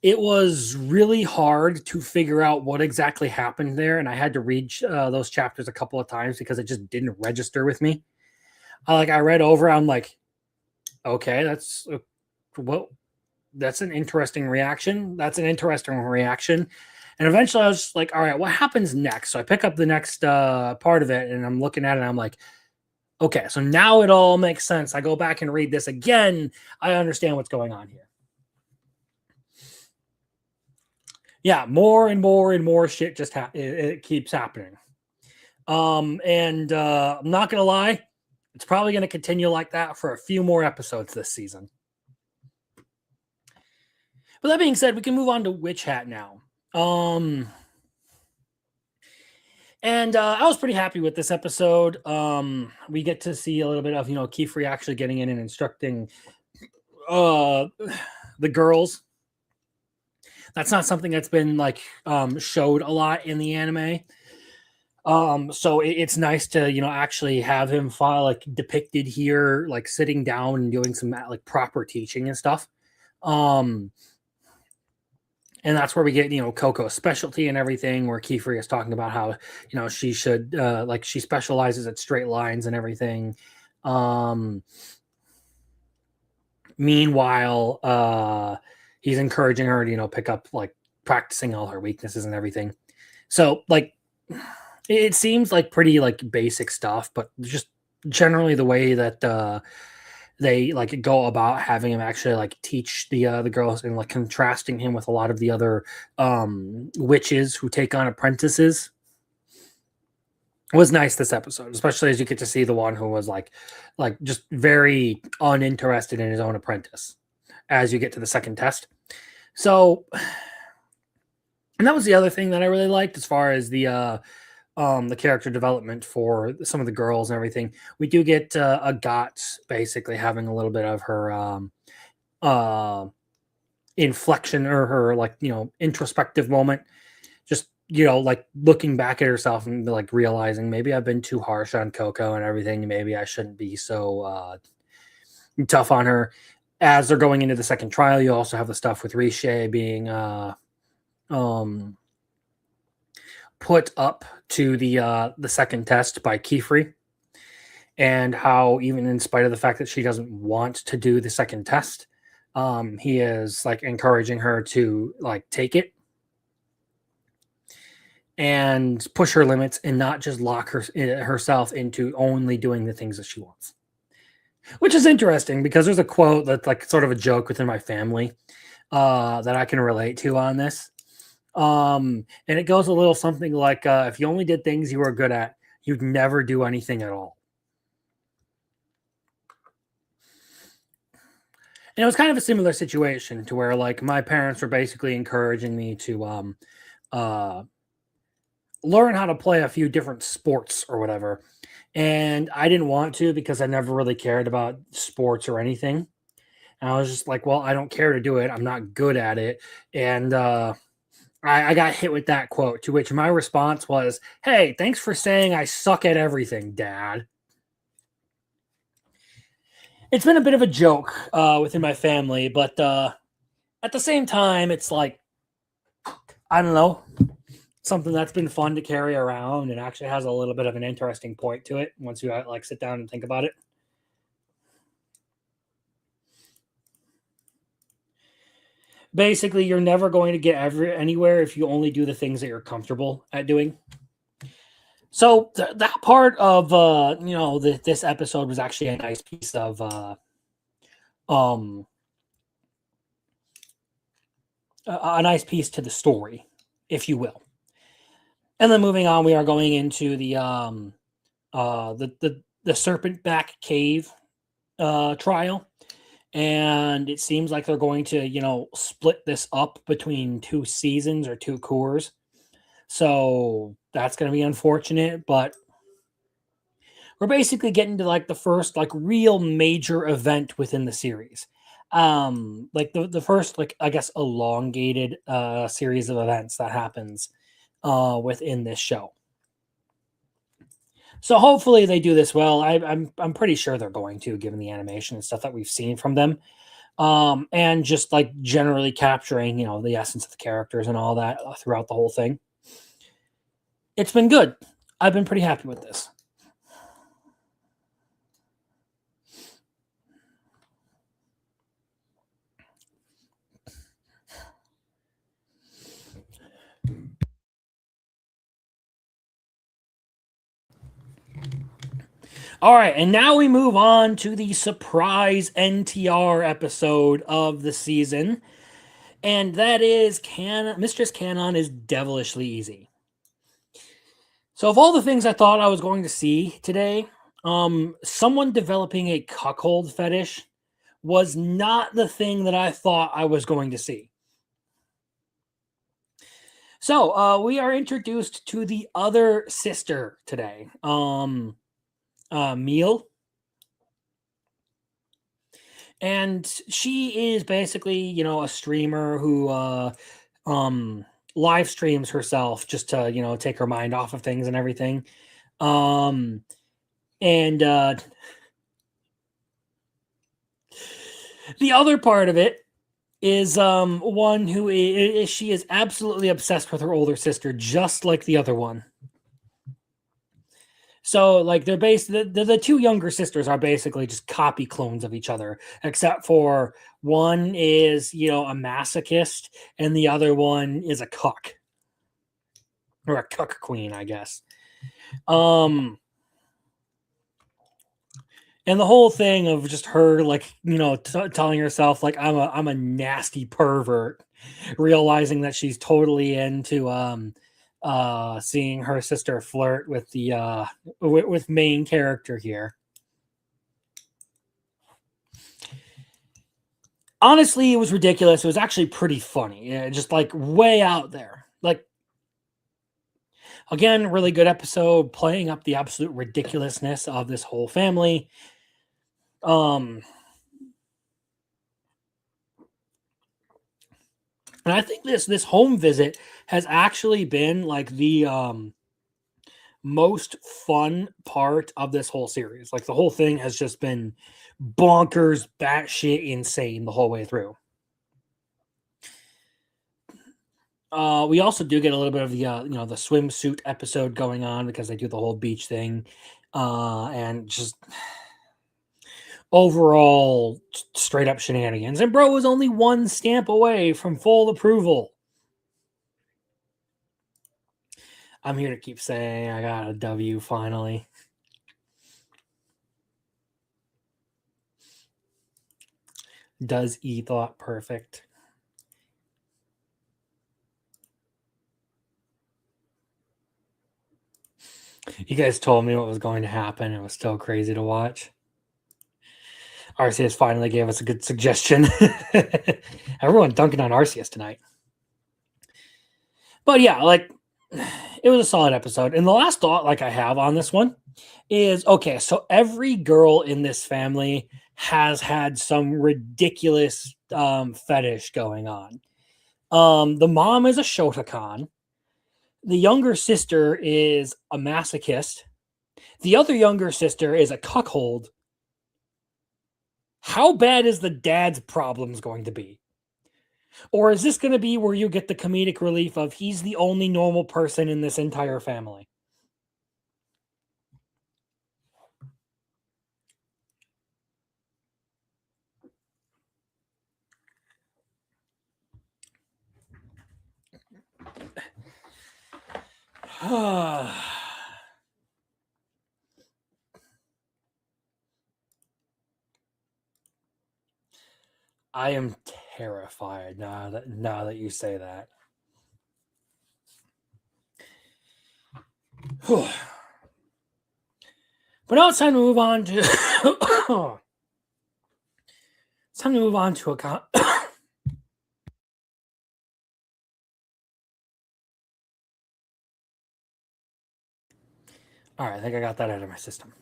it was really hard to figure out what exactly happened there. And I had to read those chapters a couple of times because it just didn't register with me. I read over, I'm like, okay, that's an interesting reaction. That's an interesting reaction. And eventually I was just like, all right, what happens next? So I pick up the next part of it and I'm looking at it and I'm like, okay, so now it all makes sense. I go back and read this again. I understand what's going on here. Yeah, more and more and more shit just it keeps happening. And I'm not going to lie, it's probably going to continue like that for a few more episodes this season. But that being said, we can move on to Witch Hat now. And I was pretty happy with this episode. We get to see a little bit of, Kiefer actually getting in and instructing the girls. That's not something that's been showed a lot in the anime. So it's nice to, actually have him depicted here, sitting down and doing some proper teaching and stuff. And that's where we get, Coco's specialty and everything, where Kiefer is talking about how, she should, she specializes at straight lines and everything. Meanwhile, he's encouraging her to, pick up, practicing all her weaknesses and everything. So, it seems like pretty, basic stuff, but just generally the way that, they go about having him actually teach the girls and contrasting him with a lot of the other witches who take on apprentices was nice this episode, especially as you get to see the one who was just very uninterested in his own apprentice as you get to the second test. So, and that was the other thing that I really liked as far as the character development for some of the girls and everything. We do get Agat basically having a little bit of her inflection or her introspective moment. Just looking back at herself and realizing maybe I've been too harsh on Coco and everything. Maybe I shouldn't be so tough on her. As they're going into the second trial, you also have the stuff with Riche being put up to the second test by Kiefer, and how even in spite of the fact that she doesn't want to do the second test, he is encouraging her to take it and push her limits and not just lock herself into only doing the things that she wants. Which is interesting because there's a quote that's sort of a joke within my family that I can relate to on this. And it goes a little something like, if you only did things you were good at, you'd never do anything at all. And it was kind of a similar situation to where my parents were basically encouraging me to learn how to play a few different sports or whatever. And I didn't want to because I never really cared about sports or anything. And I was just like, well, I don't care to do it. I'm not good at it. And I got hit with that quote, to which my response was, hey, thanks for saying I suck at everything, Dad. It's been a bit of a joke within my family, but at the same time, it's like, I don't know, something that's been fun to carry around and actually has a little bit of an interesting point to it once you like sit down and think about it. Basically, you're never going to get anywhere if you only do the things that you're comfortable at doing. So that part of this episode was actually a nice piece of a nice piece to the story, if you will. And then moving on, we are going into the Serpent Back Cave trial. And it seems like they're going to, split this up between 2 seasons or 2 cours. So that's going to be unfortunate, but we're basically getting to like the first like real major event within the series. Like the first, like, I guess, elongated series of events that happens within this show. So hopefully they do this well. I'm pretty sure they're going to, given the animation and stuff that we've seen from them. And just like generally capturing, the essence of the characters and all that throughout the whole thing. It's been good. I've been pretty happy with this. All right, and now we move on to the surprise NTR episode of the season, and that is Mistress Canon is devilishly easy. So of all the things I thought I was going to see today, someone developing a cuckold fetish was not the thing that I thought I was going to see. So we are introduced to the other sister today. Meal. And she is basically, a streamer who live streams herself just to, take her mind off of things and everything. And the other part of it is one who she is absolutely obsessed with her older sister, just like the other one. So, like, the 2 younger sisters are basically just copy clones of each other, except for one is, a masochist, and the other one is a cuck. Or a cuck queen, I guess. And the whole thing of just her, like, telling herself, like, I'm a nasty pervert, realizing that she's totally into, seeing her sister flirt with the with main character here. Honestly, it was ridiculous. It was actually pretty funny. Just like way out there. Like, again, really good episode, playing up the absolute ridiculousness of this whole family. And I think this home visit has actually been like the most fun part of this whole series. Like, the whole thing has just been bonkers, batshit insane the whole way through. We also do get a little bit of the the swimsuit episode going on because they do the whole beach thing, and just overall straight up shenanigans. And bro was only 1 stamp away from full approval. I'm here to keep saying I got a W finally. Does E-Thought perfect. You guys told me what was going to happen. It was still crazy to watch. Arceus finally gave us a good suggestion. Everyone dunking on Arceus tonight. But yeah, like, it was a solid episode. And the last thought like I have on this one is, okay, so every girl in this family has had some ridiculous fetish going on. The mom is a Shotokan. The younger sister is a masochist. The other younger sister is a cuckold. How bad is the dad's problems going to be? Or is this going to be where you get the comedic relief of he's the only normal person in this entire family? I am terrified now that you say that. But now it's time to move on to it's time to move on to a all right, I think I got that out of my system.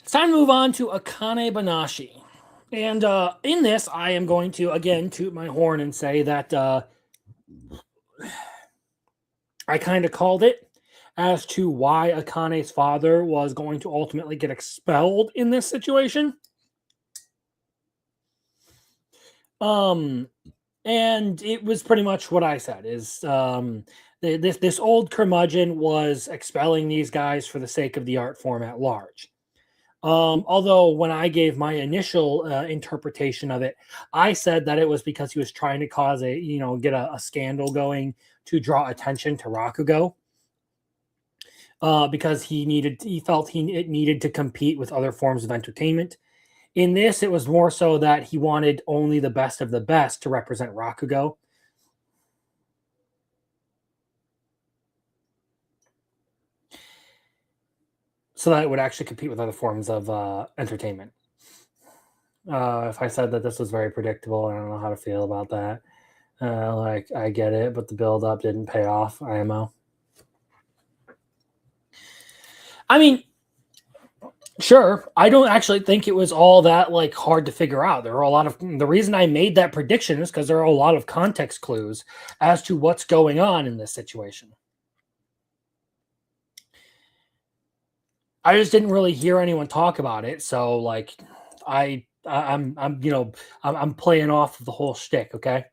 It's time to move on to Akane Banashi. And in this, I am going to, again, toot my horn and say that I kind of called it as to why Akane's father was going to ultimately get expelled in this situation. And it was pretty much what I said, is this old curmudgeon was expelling these guys for the sake of the art form at large. Although when I gave my initial interpretation of it, I said that it was because he was trying to cause get a scandal going to draw attention to Rakugo. Because he felt it needed to compete with other forms of entertainment. In this, it was more so that he wanted only the best of the best to represent Rakugo. So that it would actually compete with other forms of entertainment. If I said that this was very predictable, I don't know how to feel about that. I get it, but the build-up didn't pay off, IMO. I mean, sure. I don't actually think it was all that hard to figure out. There are a lot of the reason I made that prediction is because there are a lot of context clues as to what's going on in this situation. I just didn't really hear anyone talk about it, so I'm playing off of the whole shtick, okay?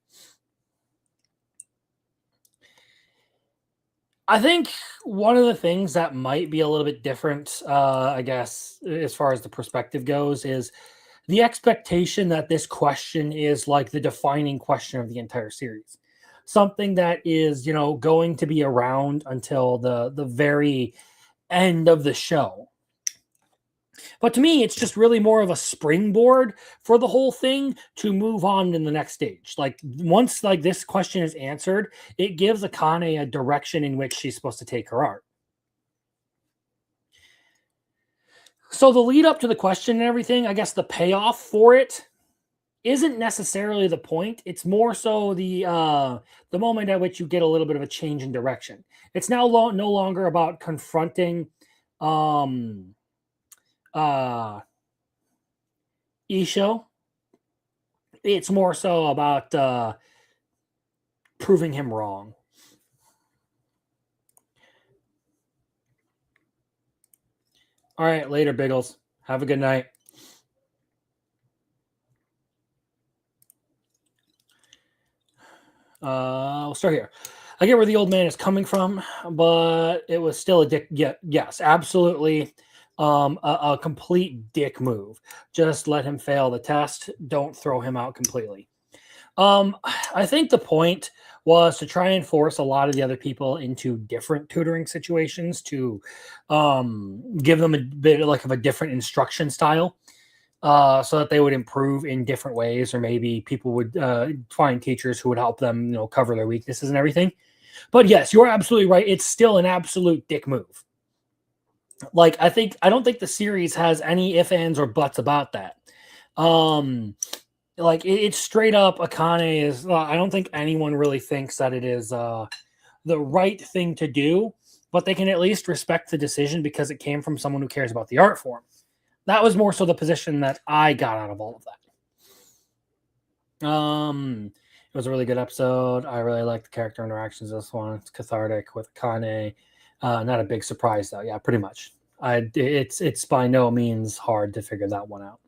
I think one of the things that might be a little bit different, I guess, as far as the perspective goes, is the expectation that this question is like the defining question of the entire series. Something that is, going to be around until the very end of the show. But to me, it's just really more of a springboard for the whole thing to move on in the next stage. Once this question is answered, it gives Akane a direction in which she's supposed to take her art. So the lead up to the question and everything, I guess the payoff for it isn't necessarily the point. It's more so the moment at which you get a little bit of a change in direction. It's now no longer about confronting Isho. It's more so about proving him wrong. All right, later, Biggles. Have a good night. We'll start here. I get where the old man is coming from, but it was still a dick. Yeah, yes, absolutely. A complete dick move. Just let him fail the test. Don't throw him out completely. I think the point was to try and force a lot of the other people into different tutoring situations to give them a bit of a different instruction style. So that they would improve in different ways, or maybe people would find teachers who would help them, cover their weaknesses and everything. But yes, you're absolutely right. It's still an absolute dick move. I don't think the series has any ifs, ands, or buts about that. It's straight up Akane is. I don't think anyone really thinks that it is the right thing to do, but they can at least respect the decision because it came from someone who cares about the art form. That was more so the position that I got out of all of that. It was a really good episode. I really liked the character interactions. This one, it's cathartic with Akane. Not a big surprise though. Yeah, pretty much. It's by no means hard to figure that one out.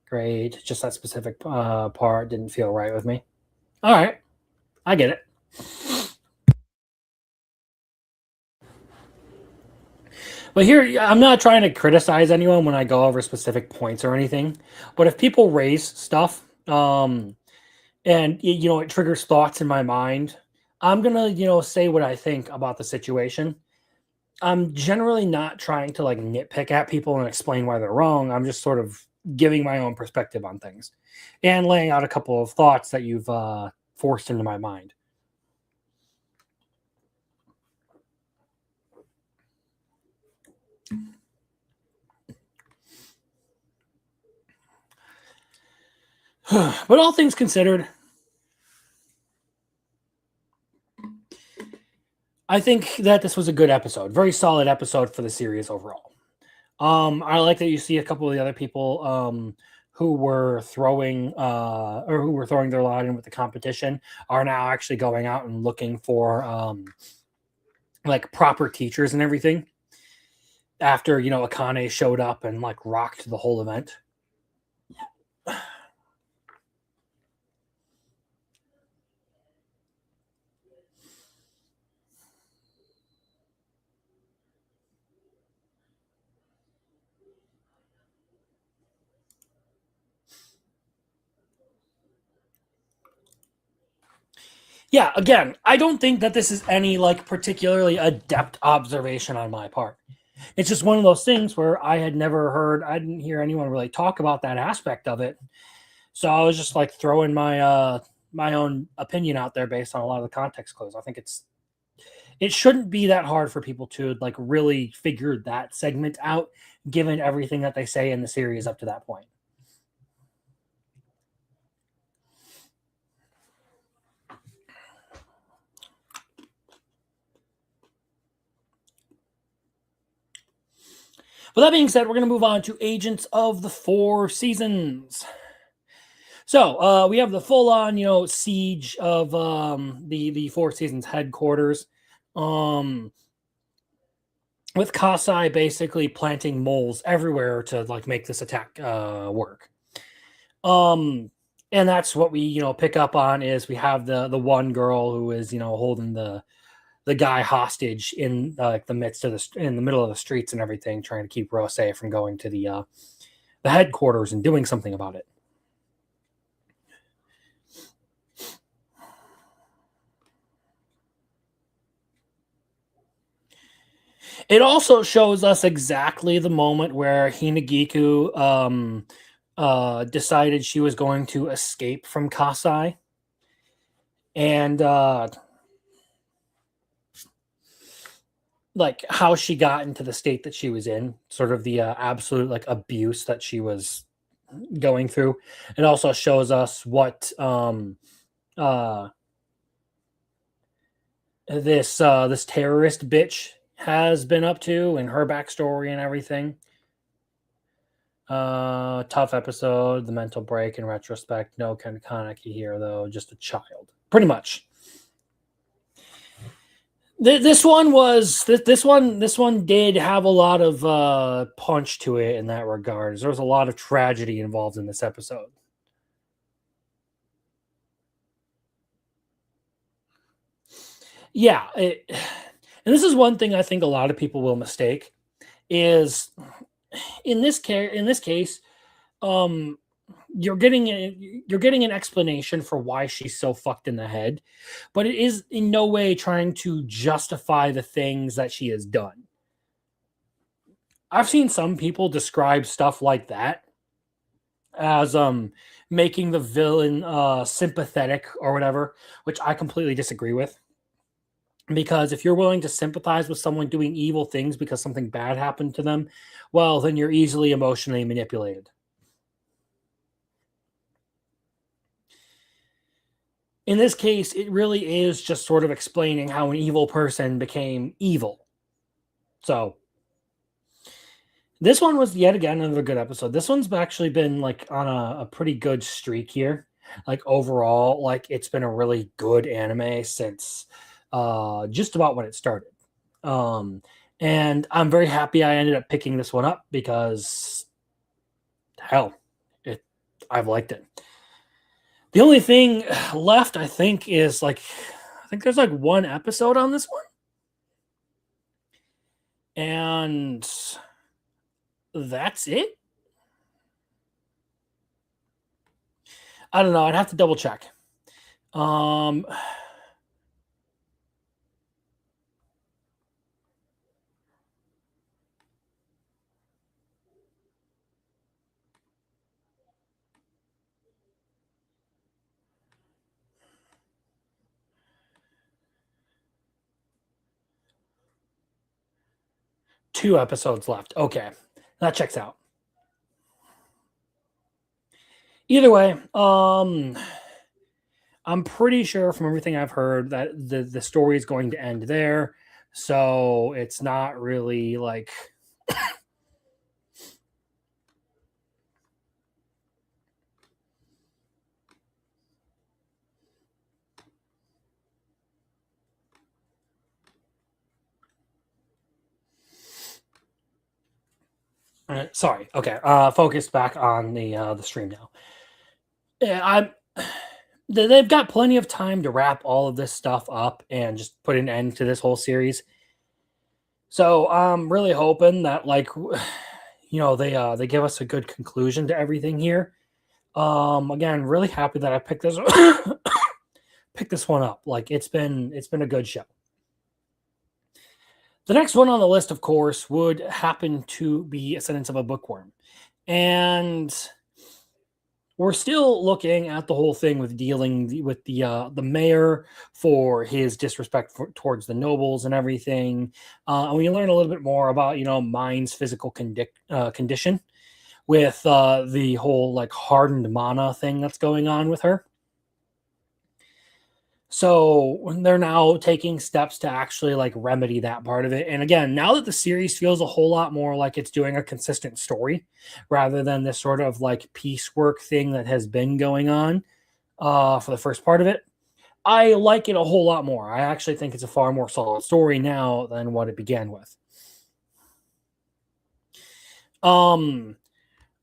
Great. Just that specific part didn't feel right with me. All right. I get it. But here, I'm not trying to criticize anyone when I go over specific points or anything. But if people raise stuff, and it triggers thoughts in my mind, I'm gonna say what I think about the situation. I'm generally not trying to like nitpick at people and explain why they're wrong. I'm just sort of giving my own perspective on things and laying out a couple of thoughts that you've forced into my mind. But all things considered, I think that this was a good episode. Very solid episode for the series overall. I like that you see a couple of the other people who were throwing their lot in with the competition are now actually going out and looking for like proper teachers and everything. After Akane showed up and like rocked the whole event. Yeah, again, I don't think that this is any like particularly adept observation on my part. It's just one of those things where I didn't hear anyone really talk about that aspect of it. So I was just like throwing my my own opinion out there based on a lot of the context clues. I think it shouldn't be that hard for people to like really figure that segment out, given everything that they say in the series up to that point. With that being said, we're going to move on to Agents of the Four Seasons. So we have the full-on, siege of the Four Seasons headquarters, with Kasai basically planting moles everywhere to like make this attack work. And that's what we pick up on is we have the one girl who is holding the guy hostage in the midst of in the middle of the streets and everything, trying to keep Rose from going to the headquarters and doing something about it. It also shows us exactly the moment where Hinagiku decided she was going to escape from Kasai. And like how she got into the state that she was in, sort of the absolute like abuse that she was going through. It also shows us what this terrorist bitch has been up to and her backstory and everything. Tough episode, the mental break in retrospect. No Kaneki here though, just a child, pretty much. This one did have a lot of punch to it in that regard. There was a lot of tragedy involved in this episode. Yeah, and this is one thing I think a lot of people will mistake is in this case, you're getting an explanation for why she's so fucked in the head, but it is in no way trying to justify the things that she has done. I've seen some people describe stuff like that as making the villain sympathetic or whatever, which I completely disagree with. Because if you're willing to sympathize with someone doing evil things because something bad happened to them, well, then you're easily emotionally manipulated. In this case, it really is just sort of explaining how an evil person became evil. So, this one was yet again another good episode. This one's actually been like on a pretty good streak here. Like overall, like it's been a really good anime since just about when it started. And I'm very happy I ended up picking this one up because hell, I've liked it. The only thing left, I think, is like, I think there's like one episode on this one. And that's it. I don't know. I'd have to double check. 2 episodes left. Okay. That checks out. Either way, I'm pretty sure from everything I've heard that the story is going to end there. So it's not really like sorry. Okay. Focus back on the stream now. Yeah, they've got plenty of time to wrap all of this stuff up and just put an end to this whole series. So I'm really hoping that like they give us a good conclusion to everything here. Again, really happy that I picked this picked this one up. Like it's been a good show. The next one on the list, of course, would happen to be Ascendance of a Bookworm. And we're still looking at the whole thing with dealing with the mayor for his disrespect towards the nobles and everything. And we learn a little bit more about, Mine's physical condition with the whole like hardened mana thing that's going on with her. So they're now taking steps to actually like remedy that part of it. And again, now that the series feels a whole lot more like it's doing a consistent story rather than this sort of like piecework thing that has been going on for the first part of it, I like it a whole lot more. I actually think it's a far more solid story now than what it began with.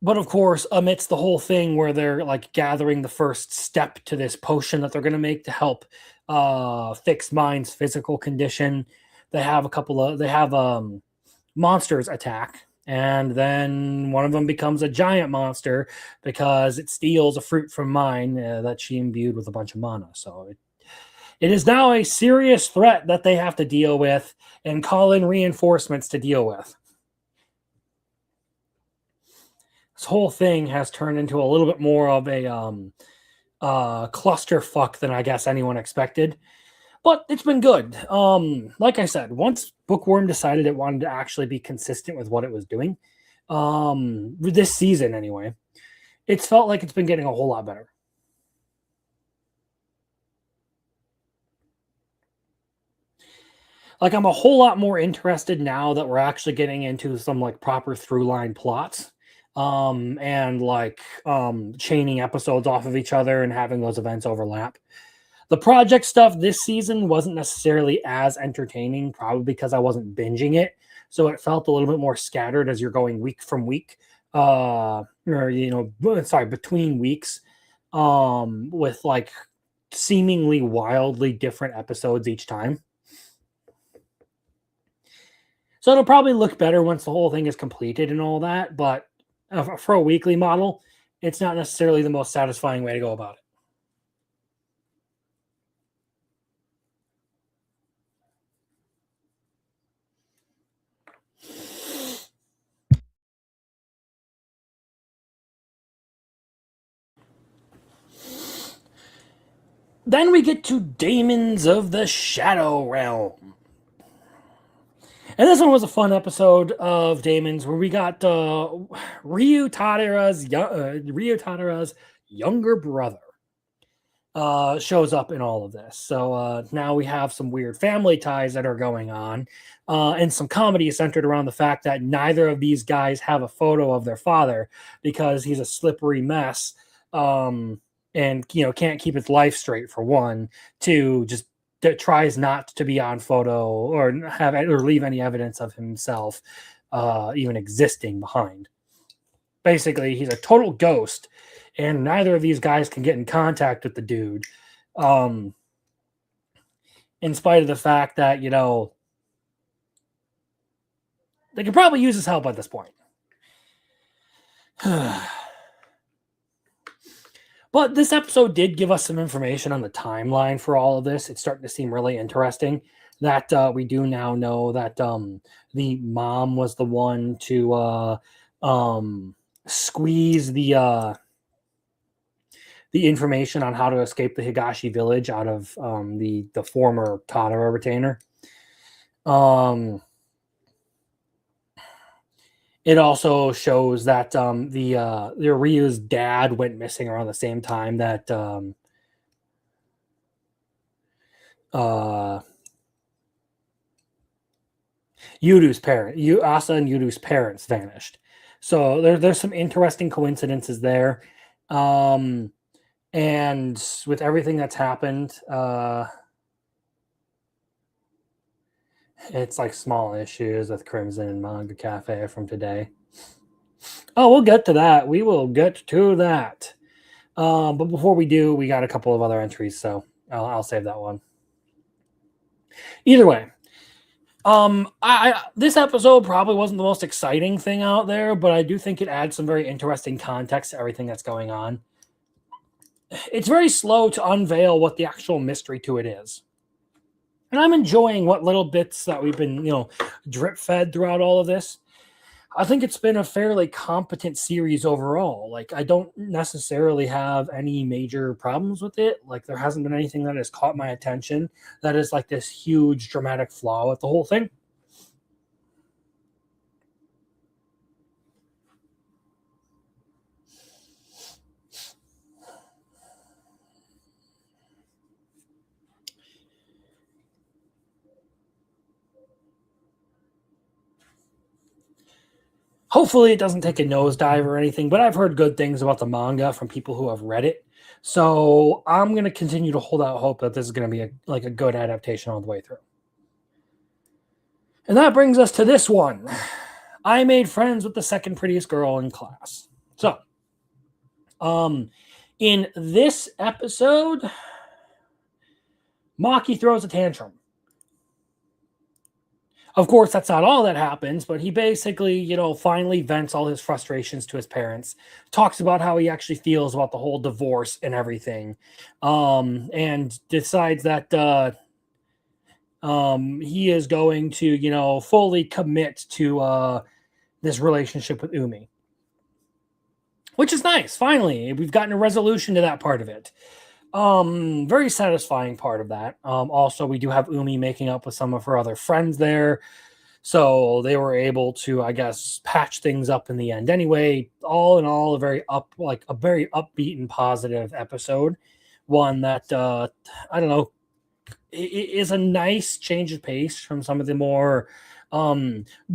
But of course, amidst the whole thing where they're like gathering the first step to this potion that they're going to make to help fix Mine's physical condition, they have monsters attack, and then one of them becomes a giant monster because it steals a fruit from Mine that she imbued with a bunch of mana. So it is now a serious threat that they have to deal with and call in reinforcements to deal with. This whole thing has turned into a little bit more of a clusterfuck than I guess anyone expected, but it's been good. Like I said, once Bookworm decided it wanted to actually be consistent with what it was doing, this season anyway, it's felt like it's been getting a whole lot better. Like I'm a whole lot more interested now that we're actually getting into some like proper through line plots. And like chaining episodes off of each other and having those events overlap. The project stuff this season wasn't necessarily as entertaining, probably because I wasn't binging it. So it felt a little bit more scattered as you're going week from week, between weeks, with like seemingly wildly different episodes each time. So it'll probably look better once the whole thing is completed and all that, but for a weekly model, it's not necessarily the most satisfying way to go about it. Then we get to Daemons of the Shadow Realm. And this one was a fun episode of Daemons where we got Ryu Tadara's younger brother shows up in all of this. So now we have some weird family ties that are going on, and some comedy centered around the fact that neither of these guys have a photo of their father because he's a slippery mess, and can't keep his life straight for one. Two, just that tries not to be on photo or leave any evidence of himself even existing behind. Basically, he's a total ghost and neither of these guys can get in contact with the dude. In spite of the fact that, you know, they could probably use his help at this point. But this episode did give us some information on the timeline for all of this. It's starting to seem really interesting that we do now know that the mom was the one to squeeze the information on how to escape the Higashi village out of the former Tadara retainer. It also shows that the Ryu's dad went missing around the same time that Yuru's Asa and Yuru's parents vanished. So there's some interesting coincidences there. And with everything that's happened, it's like small issues with Crimson and Manga Cafe from today. Oh, we'll get to that. We will get to that. But before we do, we got a couple of other entries, so I'll save that one. Either way, this episode probably wasn't the most exciting thing out there, but I do think it adds some very interesting context to everything that's going on. It's very slow to unveil what the actual mystery to it is. And I'm enjoying what little bits that we've been, drip fed throughout all of this. I think it's been a fairly competent series overall. Like, I don't necessarily have any major problems with it. Like, there hasn't been anything that has caught my attention that is like this huge dramatic flaw with the whole thing. Hopefully it doesn't take a nosedive or anything, but I've heard good things about the manga from people who have read it. So I'm going to continue to hold out hope that this is going to be a good adaptation all the way through. And that brings us to this one. I made friends with the second prettiest girl in class. So, in this episode, Maki throws a tantrum. Of course, that's not all that happens, but he basically, finally vents all his frustrations to his parents, talks about how he actually feels about the whole divorce and everything, and decides that he is going to, fully commit to this relationship with Umi. Which is nice. Finally, we've gotten a resolution to that part of it. Very satisfying part of that. Also, we do have Umi making up with some of her other friends there. So they were able to, I guess, patch things up in the end. Anyway, all in all, a very upbeat and positive episode. One that, I don't know, is a nice change of pace from some of the more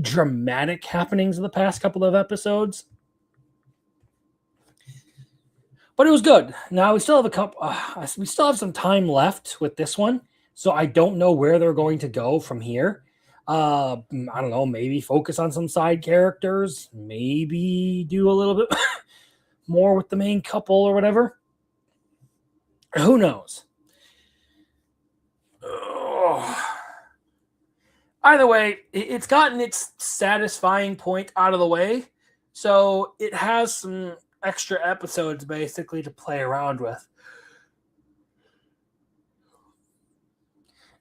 dramatic happenings of the past couple of episodes. But it was good. Now we still have we still have some time left with this one, so I don't know where they're going to go from here. I don't know. Maybe focus on some side characters. Maybe do a little bit more with the main couple or whatever. Who knows? Either way, it's gotten its satisfying point out of the way, so it has some extra episodes basically to play around with.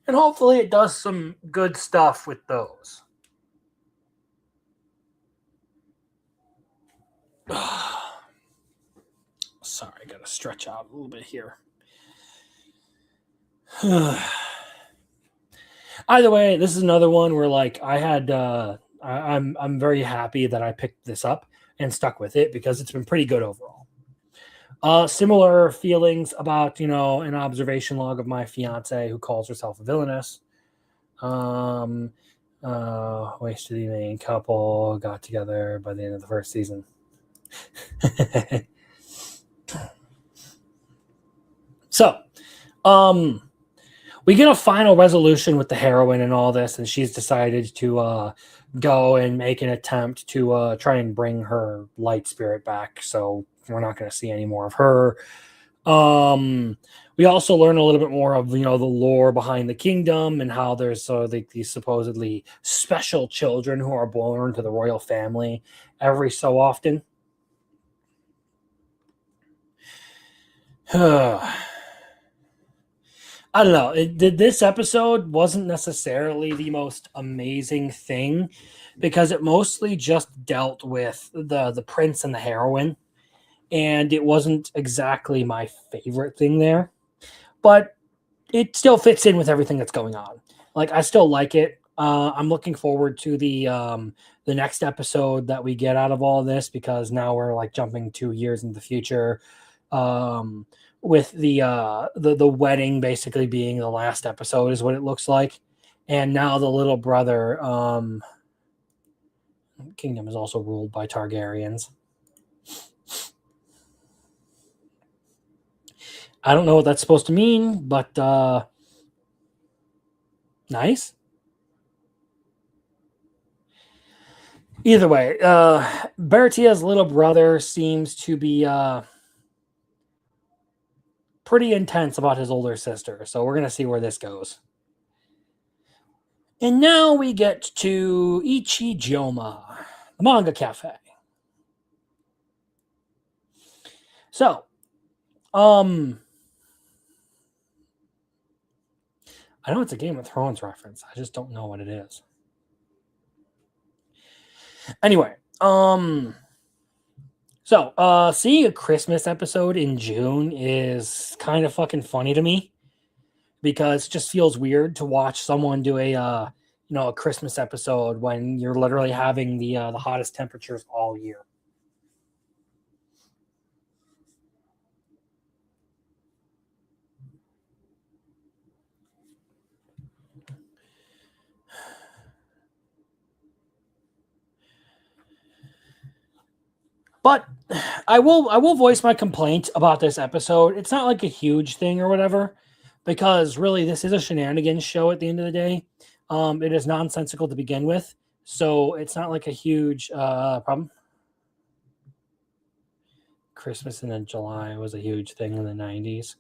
And hopefully it does some good stuff with those. Sorry, I gotta stretch out a little bit here. Either way, this is another one where I had I'm very happy that I picked this up and stuck with it because it's been pretty good overall. Similar feelings about, an observation log of my fiance who calls herself a villainess. Wasted the main couple, got together by the end of the first season. So, we get a final resolution with the heroine and all this, and she's decided to go and make an attempt to try and bring her light spirit back. So we're not going to see any more of her. We also learn a little bit more of, the lore behind the kingdom and how there's these supposedly special children who are born to the royal family every so often. I don't know. This episode wasn't necessarily the most amazing thing because it mostly just dealt with the prince and the heroine, and it wasn't exactly my favorite thing there. But it still fits in with everything that's going on. Like, I still like it. I'm looking forward to the next episode that we get out of all this, because now we're like jumping 2 years into the future, with the wedding basically being the last episode is what it looks like, and now the little brother kingdom is also ruled by Targaryens. I don't know what that's supposed to mean, but nice. Either way, Baratia's little brother seems to be pretty intense about his older sister, so we're going to see where this goes. And now we get to Ichijoma, the manga cafe. So, I know it's a Game of Thrones reference. I just don't know what it is. Anyway, so seeing a Christmas episode in June is kind of fucking funny to me, because it just feels weird to watch someone do a Christmas episode when you're literally having the hottest temperatures all year. But I will voice my complaint about this episode. It's not like a huge thing or whatever, because really this is a shenanigans show at the end of the day. It is nonsensical to begin with, so it's not like a huge problem. Christmas in July was a huge thing in the 90s.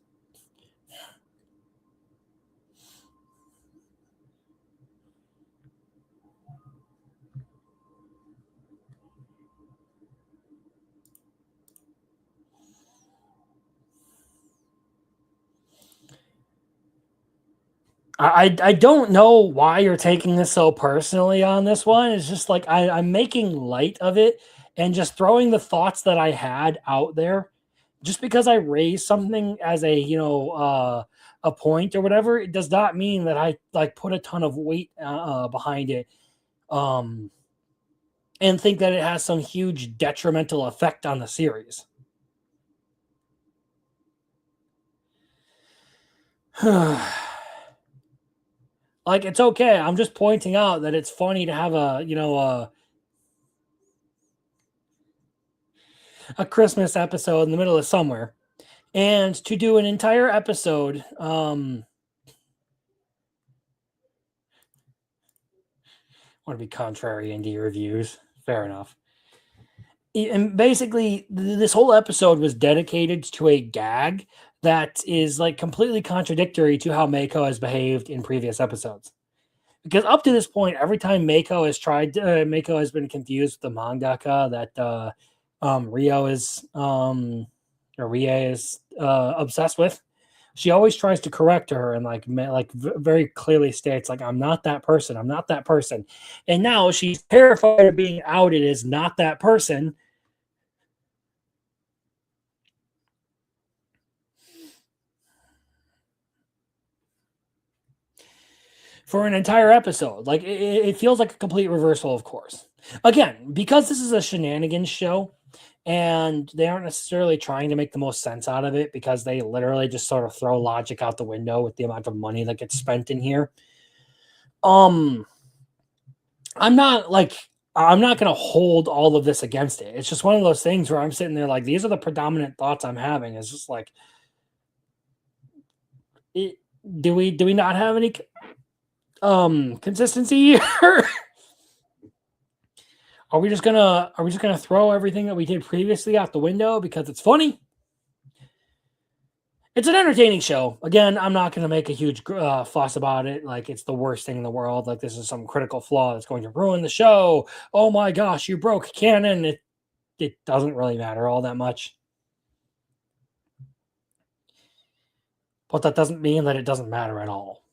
I don't know why you're taking this so personally on this one. It's just like I'm making light of it and just throwing the thoughts that I had out there. Just because I raised something as a point or whatever, it does not mean that I like put a ton of weight behind it, and think that it has some huge detrimental effect on the series. Like, it's okay. I'm just pointing out that it's funny to have a Christmas episode in the middle of somewhere, and to do an entire episode. Want to be contrary indie reviews. Fair enough. And basically, this whole episode was dedicated to a gag that is like completely contradictory to how Mako has behaved in previous episodes. Because up to this point, every time Mako has been confused with the mangaka that Rie is obsessed with, she always tries to correct her and very clearly states, like, I'm not that person. I'm not that person. And now she's terrified of being outed as not that person. For an entire episode. Like, it feels like a complete reversal of course. Again, because this is a shenanigans show, and they aren't necessarily trying to make the most sense out of it, because they literally just sort of throw logic out the window with the amount of money that gets spent in here. I'm not going to hold all of this against it. It's just one of those things where I'm sitting there like, these are the predominant thoughts I'm having. It's just like, do we not have any consistency here? Are we just gonna throw everything that we did previously out the window because it's funny? It's an entertaining show. Again, I'm not gonna make a huge fuss about it. Like it's the worst thing in the world. Like this is some critical flaw that's going to ruin the show. Oh my gosh, you broke canon. It doesn't really matter all that much. But that doesn't mean that it doesn't matter at all.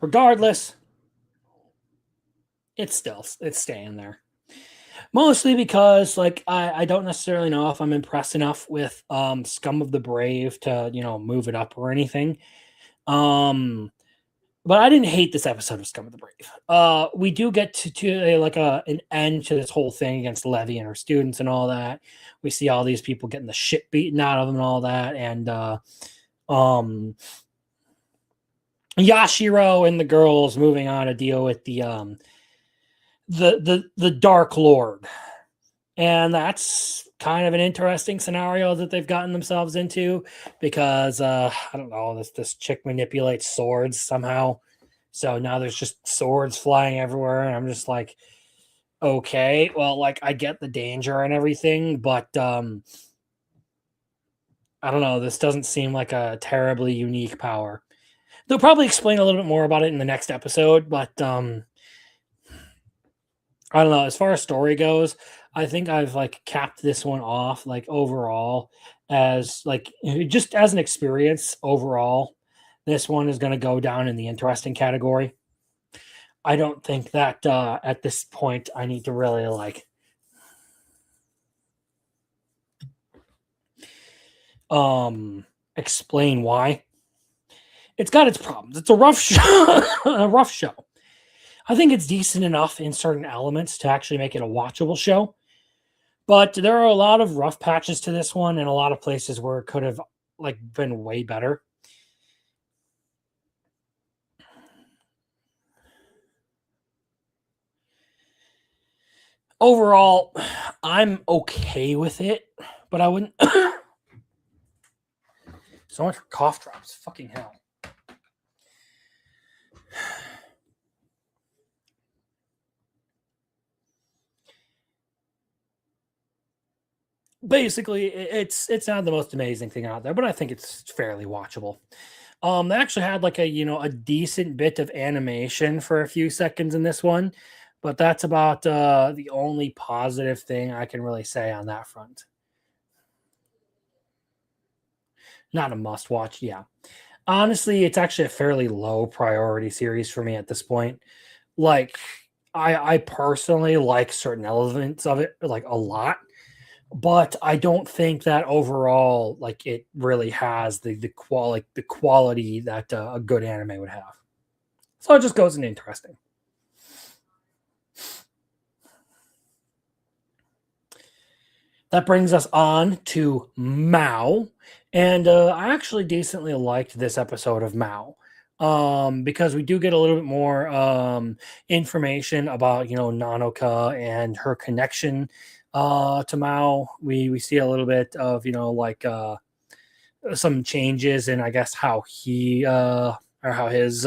Regardless, it's staying there. Mostly because like I don't necessarily know if I'm impressed enough with Scum of the Brave to, move it up or anything. But I didn't hate this episode of Scum of the Brave. We do get to an end to this whole thing against Levy and her students and all that. We see all these people getting the shit beaten out of them and all that, and Yashiro and the girls moving on to deal with the Dark Lord. And that's kind of an interesting scenario that they've gotten themselves into because I don't know, this chick manipulates swords somehow. So now there's just swords flying everywhere, and I'm just like, okay, well, like I get the danger and everything, but I don't know, this doesn't seem like a terribly unique power. They'll probably explain a little bit more about it in the next episode, but I don't know. As far as story goes, I think I've like capped this one off like overall as like just as an experience overall. This one is going to go down in the interesting category. I don't think that at this point I need to really like explain why. It's got its problems. It's a rough show. A rough show. I think it's decent enough in certain elements to actually make it a watchable show. But there are a lot of rough patches to this one and a lot of places where it could have like been way better. Overall, I'm okay with it, but I wouldn't so much for cough drops. Fucking hell. Basically, it's not the most amazing thing out there, but I think it's fairly watchable. They actually had like a decent bit of animation for a few seconds in this one, but that's about the only positive thing I can really say on that front. Not a must watch, yeah. Honestly, it's actually a fairly low priority series for me at this point. Like, I personally like certain elements of it like a lot, but I don't think that overall like it really has the quality that a good anime would have. So it just goes in interesting. That brings us on to Mao, and I actually decently liked this episode of Mao because we do get a little bit more information about Nanoka and her connection to Mao. We see a little bit of some changes in I guess how he or how his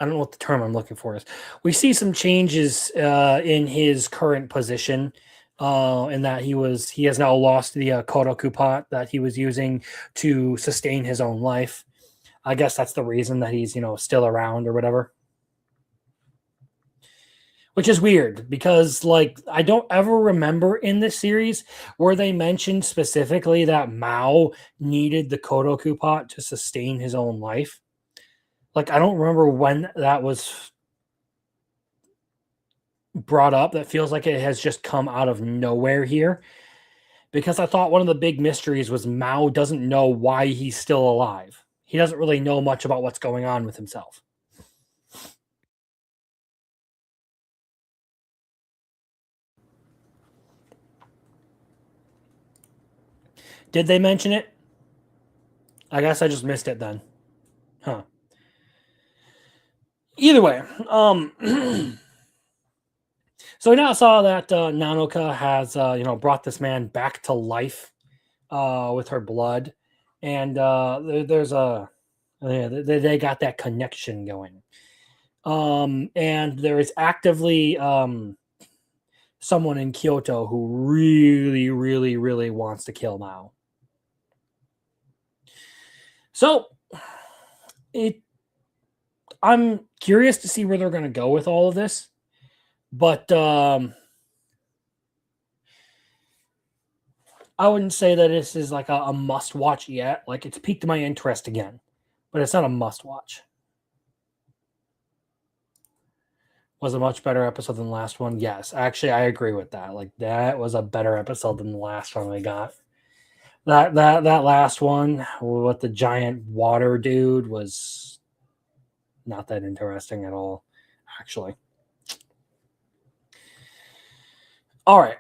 I don't know what the term I'm looking for is. We see some changes in his current position, in that he has now lost the Kodoku pot that he was using to sustain his own life. I guess that's the reason that he's still around or whatever. Which is weird because like I don't ever remember in this series where they mentioned specifically that Mao needed the Kodoku pot to sustain his own life. Like, I don't remember when that was brought up. That feels like it has just come out of nowhere here. Because I thought one of the big mysteries was Mao doesn't know why he's still alive. He doesn't really know much about what's going on with himself. Did they mention it? I guess I just missed it then. Huh. Either way, so we now saw that Nanoka has brought this man back to life with her blood, and there's a they got that connection going. And there is actively someone in Kyoto who really, really, really wants to kill Mao. So I'm curious to see where they're going to go with all of this, but I wouldn't say that this is like a must watch yet. Like, it's piqued my interest again, but it's not a must watch. Was a much better episode than the last one. Yes, actually, I agree with that. Like, that was a better episode than the last one we got. That last one with the giant water dude was not that interesting at all, actually. All right.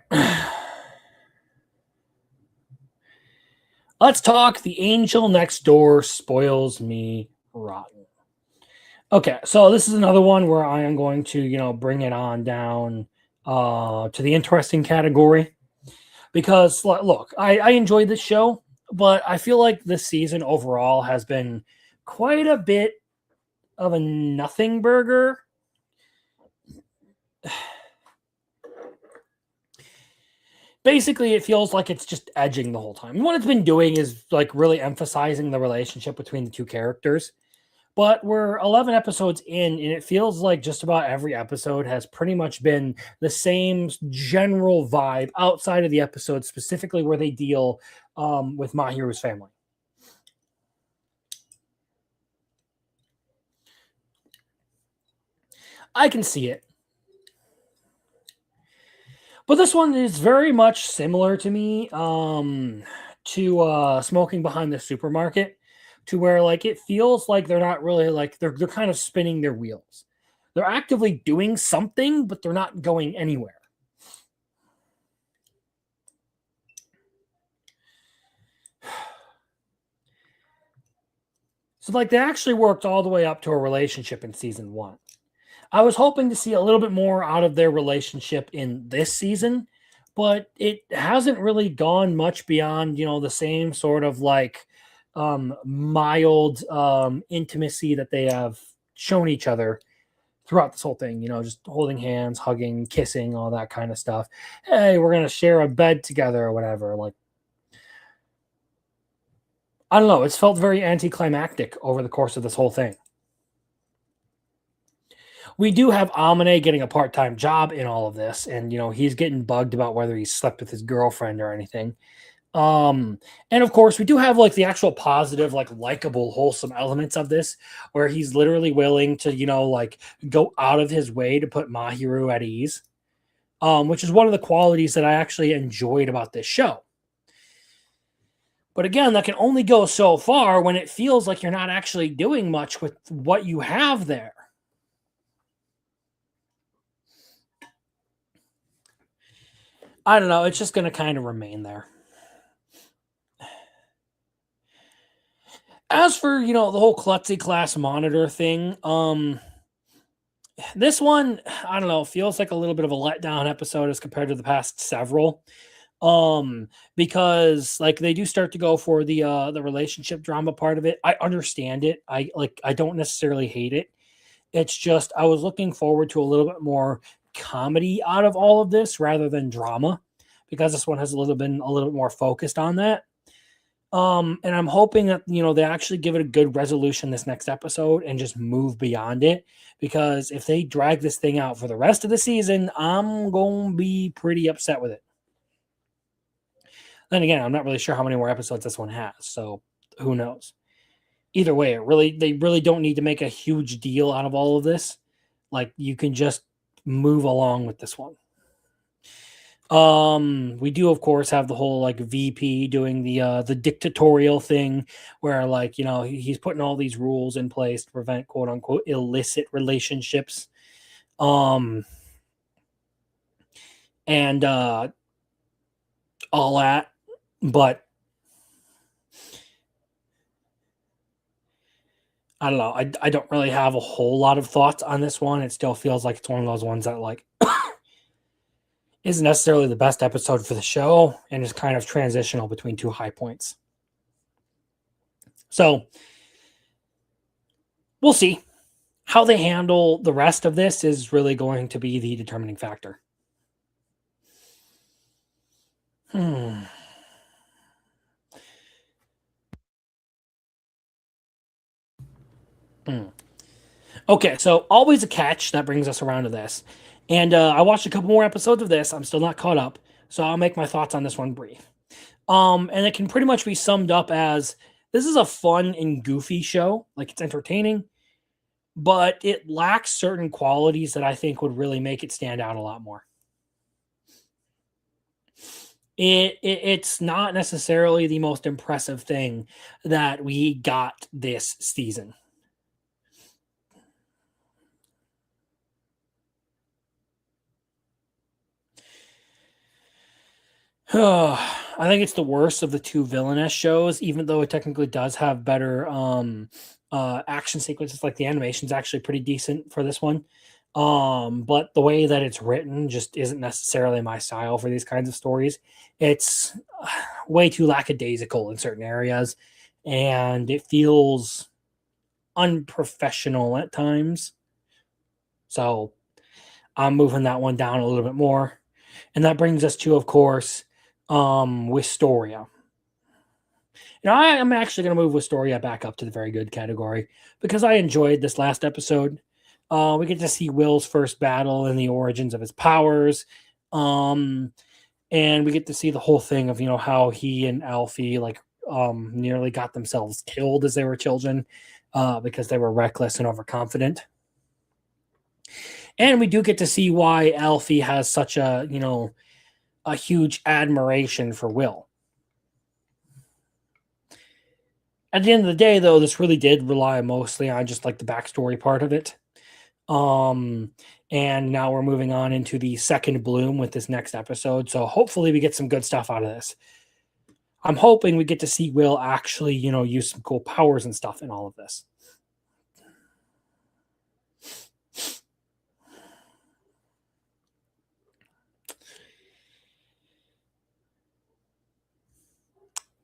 Let's talk The Angel Next Door Spoils Me Rotten. Okay, so this is another one where I am going to, bring it on down to the interesting category. Because, look, I enjoyed this show, but I feel like this season overall has been quite a bit of a nothing burger. Basically, it feels like it's just edging the whole time. And what it's been doing is like really emphasizing the relationship between the two characters. But we're 11 episodes in, and it feels like just about every episode has pretty much been the same general vibe outside of the episode, specifically where they deal with Mahiru's family. I can see it. But this one is very much similar to me to Smoking Behind the Supermarket, to where like it feels like they're not really like they're kind of spinning their wheels. They're actively doing something, but they're not going anywhere. So like they actually worked all the way up to a relationship in season 1. I was hoping to see a little bit more out of their relationship in this season, but it hasn't really gone much beyond, the same sort of like mild intimacy that they have shown each other throughout this whole thing, just holding hands, hugging, kissing, all that kind of stuff. Hey, we're going to share a bed together or whatever. Like, I don't know. It's felt very anticlimactic over the course of this whole thing. We do have Amane getting a part-time job in all of this, and he's getting bugged about whether he slept with his girlfriend or anything. And of course, we do have like the actual positive, like likable, wholesome elements of this, where he's literally willing to, like go out of his way to put Mahiru at ease, which is one of the qualities that I actually enjoyed about this show. But again, that can only go so far when it feels like you're not actually doing much with what you have there. I don't know. It's just going to kind of remain there. As for, the whole klutzy class monitor thing, this one, I don't know, feels like a little bit of a letdown episode as compared to the past several. Because like they do start to go for the relationship drama part of it. I understand it. I don't necessarily hate it. It's just I was looking forward to a little bit more comedy out of all of this rather than drama, because this one has a little bit more focused on that. And I'm hoping that they actually give it a good resolution this next episode and just move beyond it, because if they drag this thing out for the rest of the season, I'm going to be pretty upset with it. Then again, I'm not really sure how many more episodes this one has, so who knows? Either way, they really don't need to make a huge deal out of all of this. Like, you can just move along with this one. We do, of course, have the whole like VP doing the dictatorial thing, where like he's putting all these rules in place to prevent quote unquote illicit relationships, and all that. But I don't know. I don't really have a whole lot of thoughts on this one. It still feels like it's one of those ones that like isn't necessarily the best episode for the show and is kind of transitional between two high points. So we'll see. How they handle the rest of this is really going to be the determining factor. Okay, so always a catch. That brings us around to this. And I watched a couple more episodes of this. I'm still not caught up, so I'll make my thoughts on this one brief. And it can pretty much be summed up as this is a fun and goofy show. Like, it's entertaining, but it lacks certain qualities that I think would really make it stand out a lot more. It's not necessarily the most impressive thing that we got this season. I think it's the worst of the two villainous shows, even though it technically does have better action sequences. Like, the animation's actually pretty decent for this one. But the way that it's written just isn't necessarily my style for these kinds of stories. It's way too lackadaisical in certain areas, and it feels unprofessional at times. So I'm moving that one down a little bit more. And that brings us to, of course, Wistoria. I'm actually going to move Wistoria back up to the very good category because I enjoyed this last episode. We get to see Will's first battle and the origins of his powers. And we get to see the whole thing of, how he and Alfie nearly got themselves killed as they were children because they were reckless and overconfident. And we do get to see why Alfie has such a huge admiration for Will. At the end of the day, though, this really did rely mostly on just like the backstory part of it. And now we're moving on into the second bloom with this next episode. So hopefully we get some good stuff out of this. I'm hoping we get to see Will actually, use some cool powers and stuff in all of this.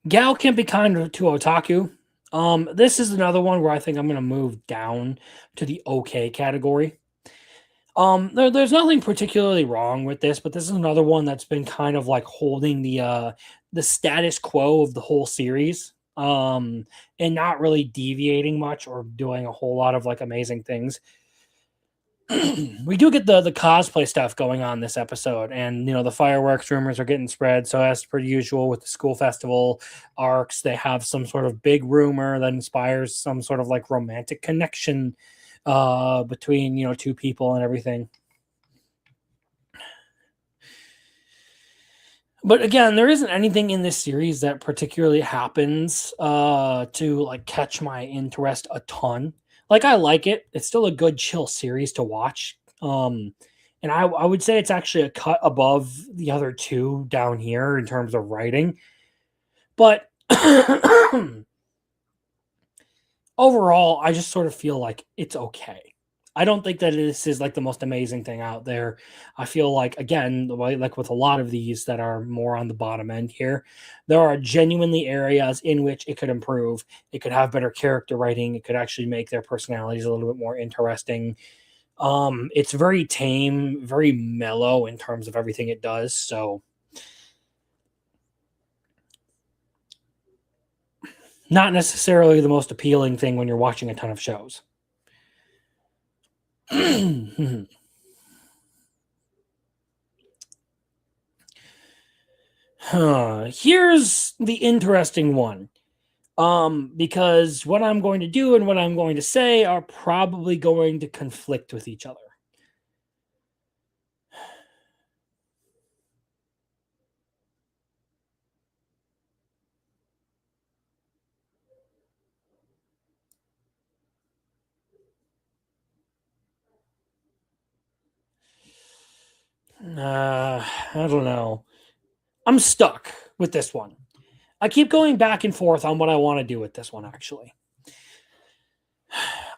Gal can be kind of to otaku. This is another one where I think I'm going to move down to the okay category. There's nothing particularly wrong with this, but this is another one that's been kind of like holding the status quo of the whole series, and not really deviating much or doing a whole lot of like amazing things. We do get the cosplay stuff going on this episode, and the fireworks rumors are getting spread. So as per usual with the school festival arcs, they have some sort of big rumor that inspires some sort of like romantic connection between two people and everything. But again, there isn't anything in this series that particularly happens to like catch my interest a ton. Like, I like it. It's still a good chill series to watch. And I would say it's actually a cut above the other two down here in terms of writing. But overall, I just sort of feel like it's okay. I don't think that this is like the most amazing thing out there. I feel like, again, like with a lot of these that are more on the bottom end here, there are genuinely areas in which it could improve. It could have better character writing. It could actually make their personalities a little bit more interesting. It's very tame, very mellow in terms of everything it does. So not necessarily the most appealing thing when you're watching a ton of shows. Here's the interesting one. Because what I'm going to do and what I'm going to say are probably going to conflict with each other. I don't know. I'm stuck with this one. I keep going back and forth on what I want to do with this one, actually.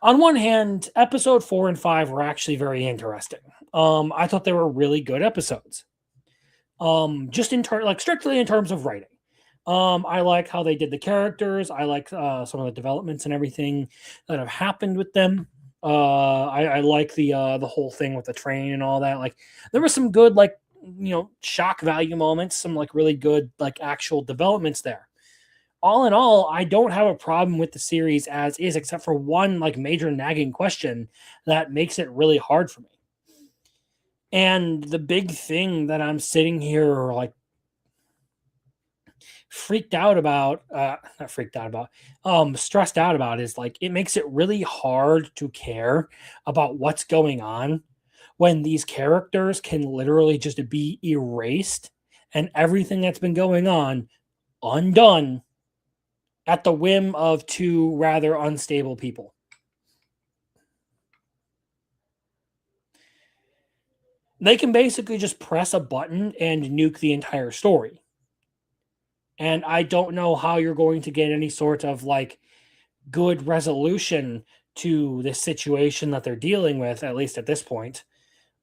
On one hand, episode 4 and 5 were actually very interesting. I thought they were really good episodes. Just strictly in terms of writing. I like how they did the characters. I like some of the developments and everything that have happened with them. I like the whole thing with the train and all that. Like, there were some good, like, shock value moments, some like really good like actual developments there. All in all, I don't have a problem with the series as is, except for one like major nagging question that makes it really hard for me. And the big thing that I'm sitting here like stressed out about is like it makes it really hard to care about what's going on when these characters can literally just be erased and everything that's been going on undone at the whim of two rather unstable people. They can basically just press a button and nuke the entire story. And I don't know how you're going to get any sort of like good resolution to this situation that they're dealing with, at least at this point.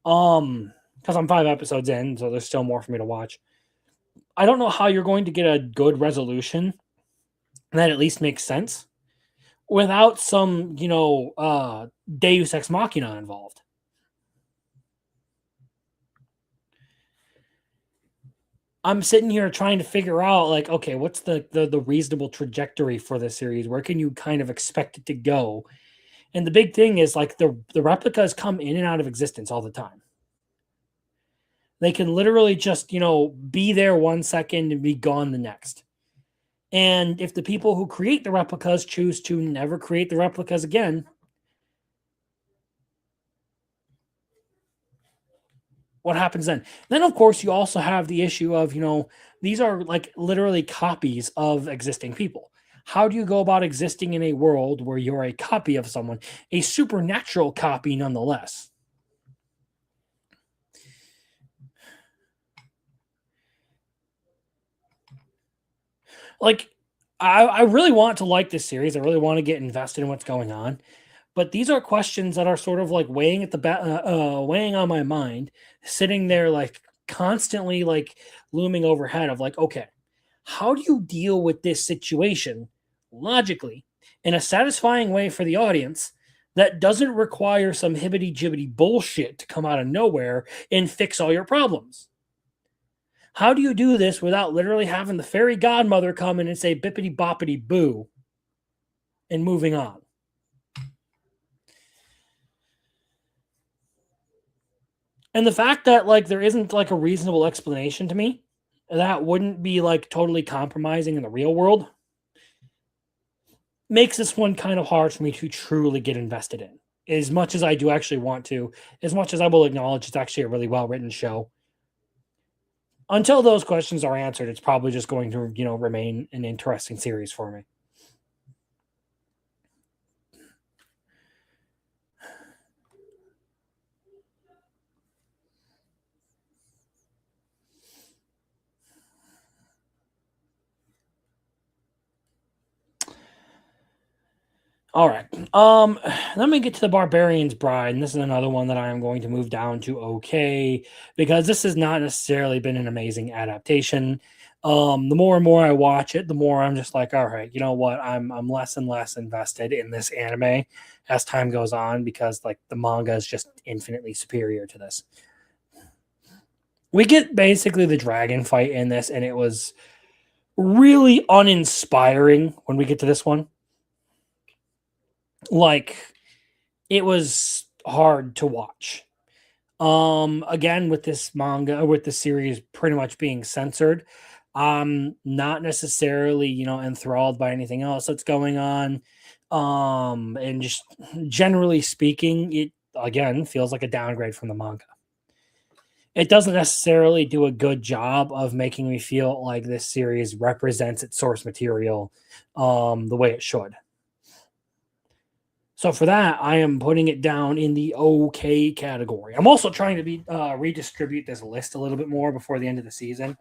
Because I'm 5 episodes in, so there's still more for me to watch. I don't know how you're going to get a good resolution that at least makes sense without some, Deus Ex Machina involved. I'm sitting here trying to figure out, like, okay, what's the reasonable trajectory for this series? Where can you kind of expect it to go? And the big thing is, like, the replicas come in and out of existence all the time. They can literally just, be there 1 second and be gone the next. And if the people who create the replicas choose to never create the replicas again, what happens then? Then, of course, you also have the issue of, these are like literally copies of existing people. How do you go about existing in a world where you're a copy of someone, a supernatural copy nonetheless? Like, I really want to like this series. I really want to get invested in what's going on. But these are questions that are sort of like weighing on my mind, sitting there like constantly like looming overhead of like, okay, how do you deal with this situation logically in a satisfying way for the audience that doesn't require some hibbity jibbity bullshit to come out of nowhere and fix all your problems? How do you do this without literally having the fairy godmother come in and say bippity boppity boo and moving on? And the fact that like there isn't like a reasonable explanation to me that wouldn't be like totally compromising in the real world makes this one kind of hard for me to truly get invested in. As much as I do actually want to, as much as I will acknowledge it's actually a really well-written show. Until those questions are answered, it's probably just going to, remain an interesting series for me. All right. Let me get to the Barbarian's Bride, and this is another one that I am going to move down to okay, because this has not necessarily been an amazing adaptation. The more and more I watch it, the more I'm just like, all right, you know what? I'm less and less invested in this anime as time goes on, because like the manga is just infinitely superior to this. We get basically the dragon fight in this, and it was really uninspiring when we get to this one. Like, it was hard to watch. Again, with this manga, with the series pretty much being censored, not necessarily, enthralled by anything else that's going on. And just generally speaking, it again feels like a downgrade from the manga. It doesn't necessarily do a good job of making me feel like this series represents its source material the way it should. So for that, I am putting it down in the okay category. I'm also trying to redistribute this list a little bit more before the end of the season.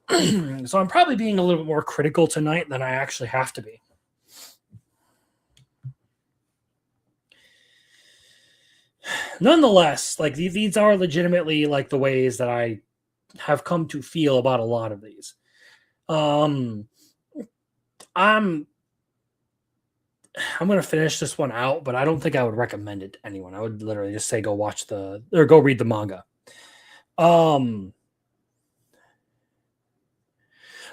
So I'm probably being a little bit more critical tonight than I actually have to be. nonetheless, like these are legitimately like the ways that I have come to feel about a lot of these. I'm I'm gonna finish this one out, but I don't think I would recommend it to anyone. I would literally just say go watch or go read the manga. But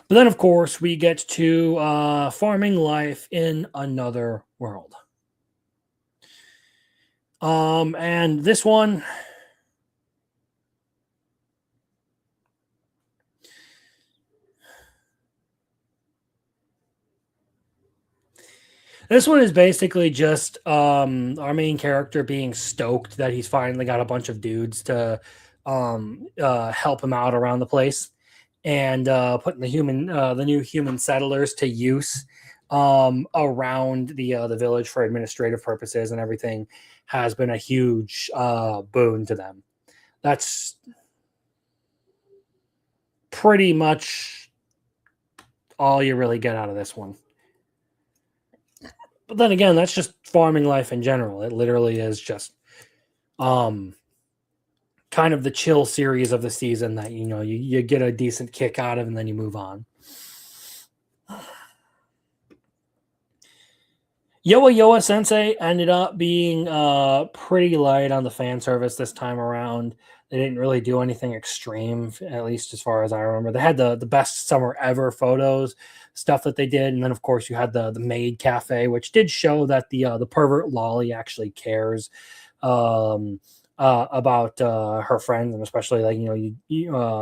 then of course we get to farming life in another world. And this one, is basically just our main character being stoked that he's finally got a bunch of dudes to help him out around the place, and putting the new human settlers to use around the village for administrative purposes and everything has been a huge boon to them. That's pretty much all you really get out of this one. But then again, that's just farming life in general. It literally is just kind of the chill series of the season that you get a decent kick out of and then you move on. Yoa Yoa Sensei ended up being pretty light on the fan service this time around. They didn't really do anything extreme, at least as far as I remember. They had the best summer ever photos stuff that they did, and then of course you had the maid cafe, which did show that the pervert Lolly actually cares about her friends, and especially like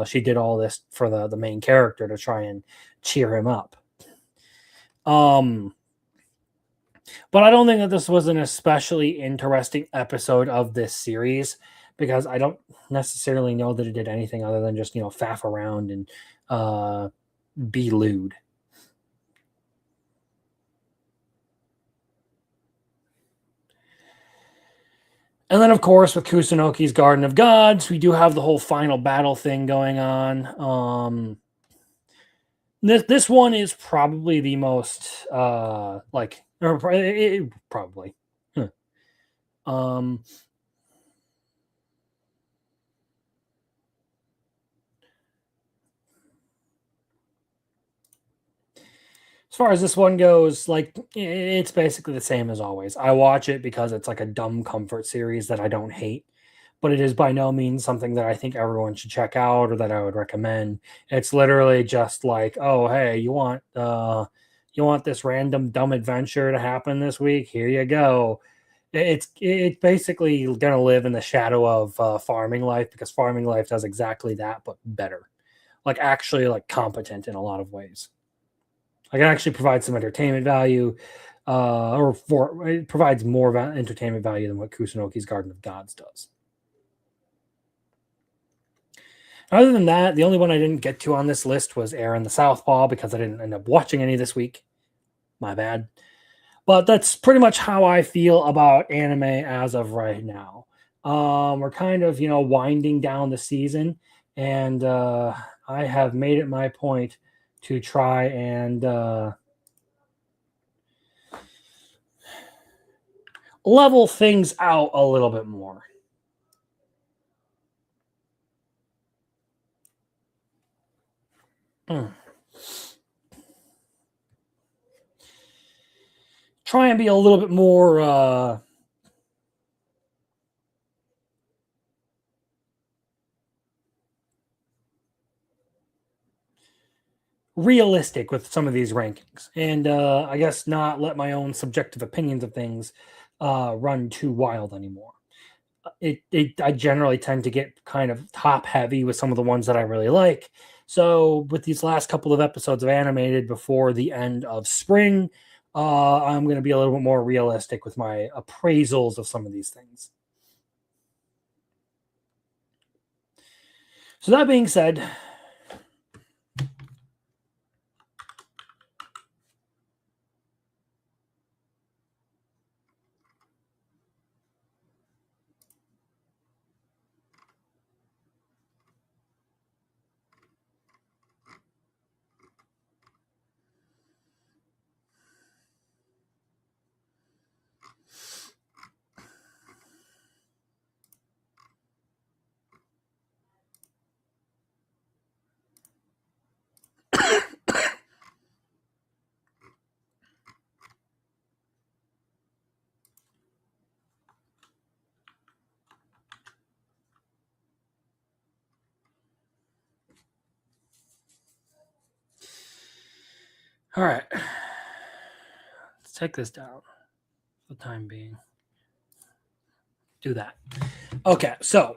she did all this for the main character to try and cheer him up. But I don't think that this was an especially interesting episode of this series because I don't necessarily know that it did anything other than just faff around and be lewd. And then, of course, with Kusunoki's Garden of Gods, we do have the whole final battle thing going on. This one is probably the most probably. Huh. As far as this one goes, like it's basically the same as always. I watch it because it's like a dumb comfort series that I don't hate, but it is by no means something that I think everyone should check out or that I would recommend. It's literally just like, oh, hey, you want this random dumb adventure to happen this week? Here you go. It's basically going to live in the shadow of farming life because farming life does exactly that, but better. Like actually like competent in a lot of ways. Like it actually provides some entertainment value, it provides more entertainment value than what Kusunoki's Garden of Gods does. Other than that, the only one I didn't get to on this list was Aaron the Southpaw because I didn't end up watching any this week. My bad. But that's pretty much how I feel about anime as of right now. We're kind of, winding down the season, and I have made it my point to try and level things out a little bit more. Try and be a little bit more realistic with some of these rankings, and I guess not let my own subjective opinions of things run too wild anymore. I generally tend to get kind of top heavy with some of the ones that I really like. So with these last couple of episodes of animated before the end of spring, I'm going to be a little bit more realistic with my appraisals of some of these things. So that being said, All right. Let's take this down for the time being. Do that. Okay, so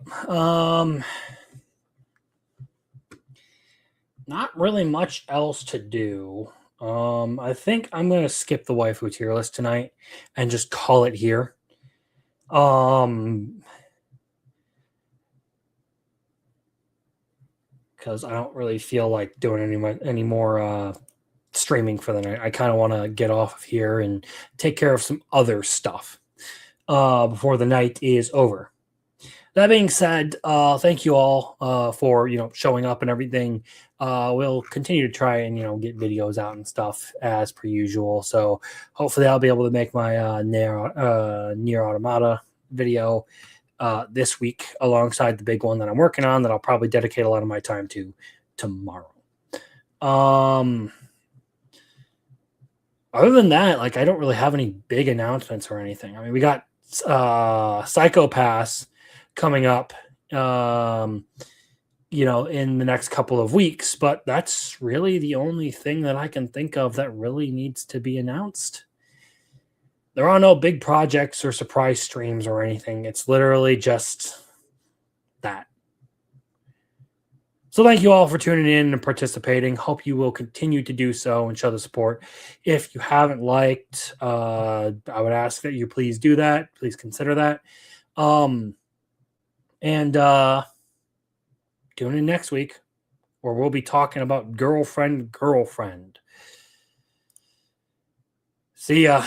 not really much else to do. I think I'm gonna skip the waifu tier list tonight and just call it here. Because I don't really feel like doing any more streaming for the night. I kind of want to get off of here and take care of some other stuff before the night is over. That being said, thank you all for showing up and everything. We'll continue to try and get videos out and stuff as per usual. So hopefully I'll be able to make my Nier Automata video this week alongside the big one that I'm working on that I'll probably dedicate a lot of my time to tomorrow. Other than that, like I don't really have any big announcements or anything. I mean, we got Psycho Pass coming up in the next couple of weeks, but that's really the only thing that I can think of that really needs to be announced. There are no big projects or surprise streams or anything. It's literally just that. So thank you all for tuning in and participating. Hope you will continue to do so and show the support. If you haven't liked, I would ask that you please do that. Please consider that. And tune in next week where we'll be talking about girlfriend. See ya.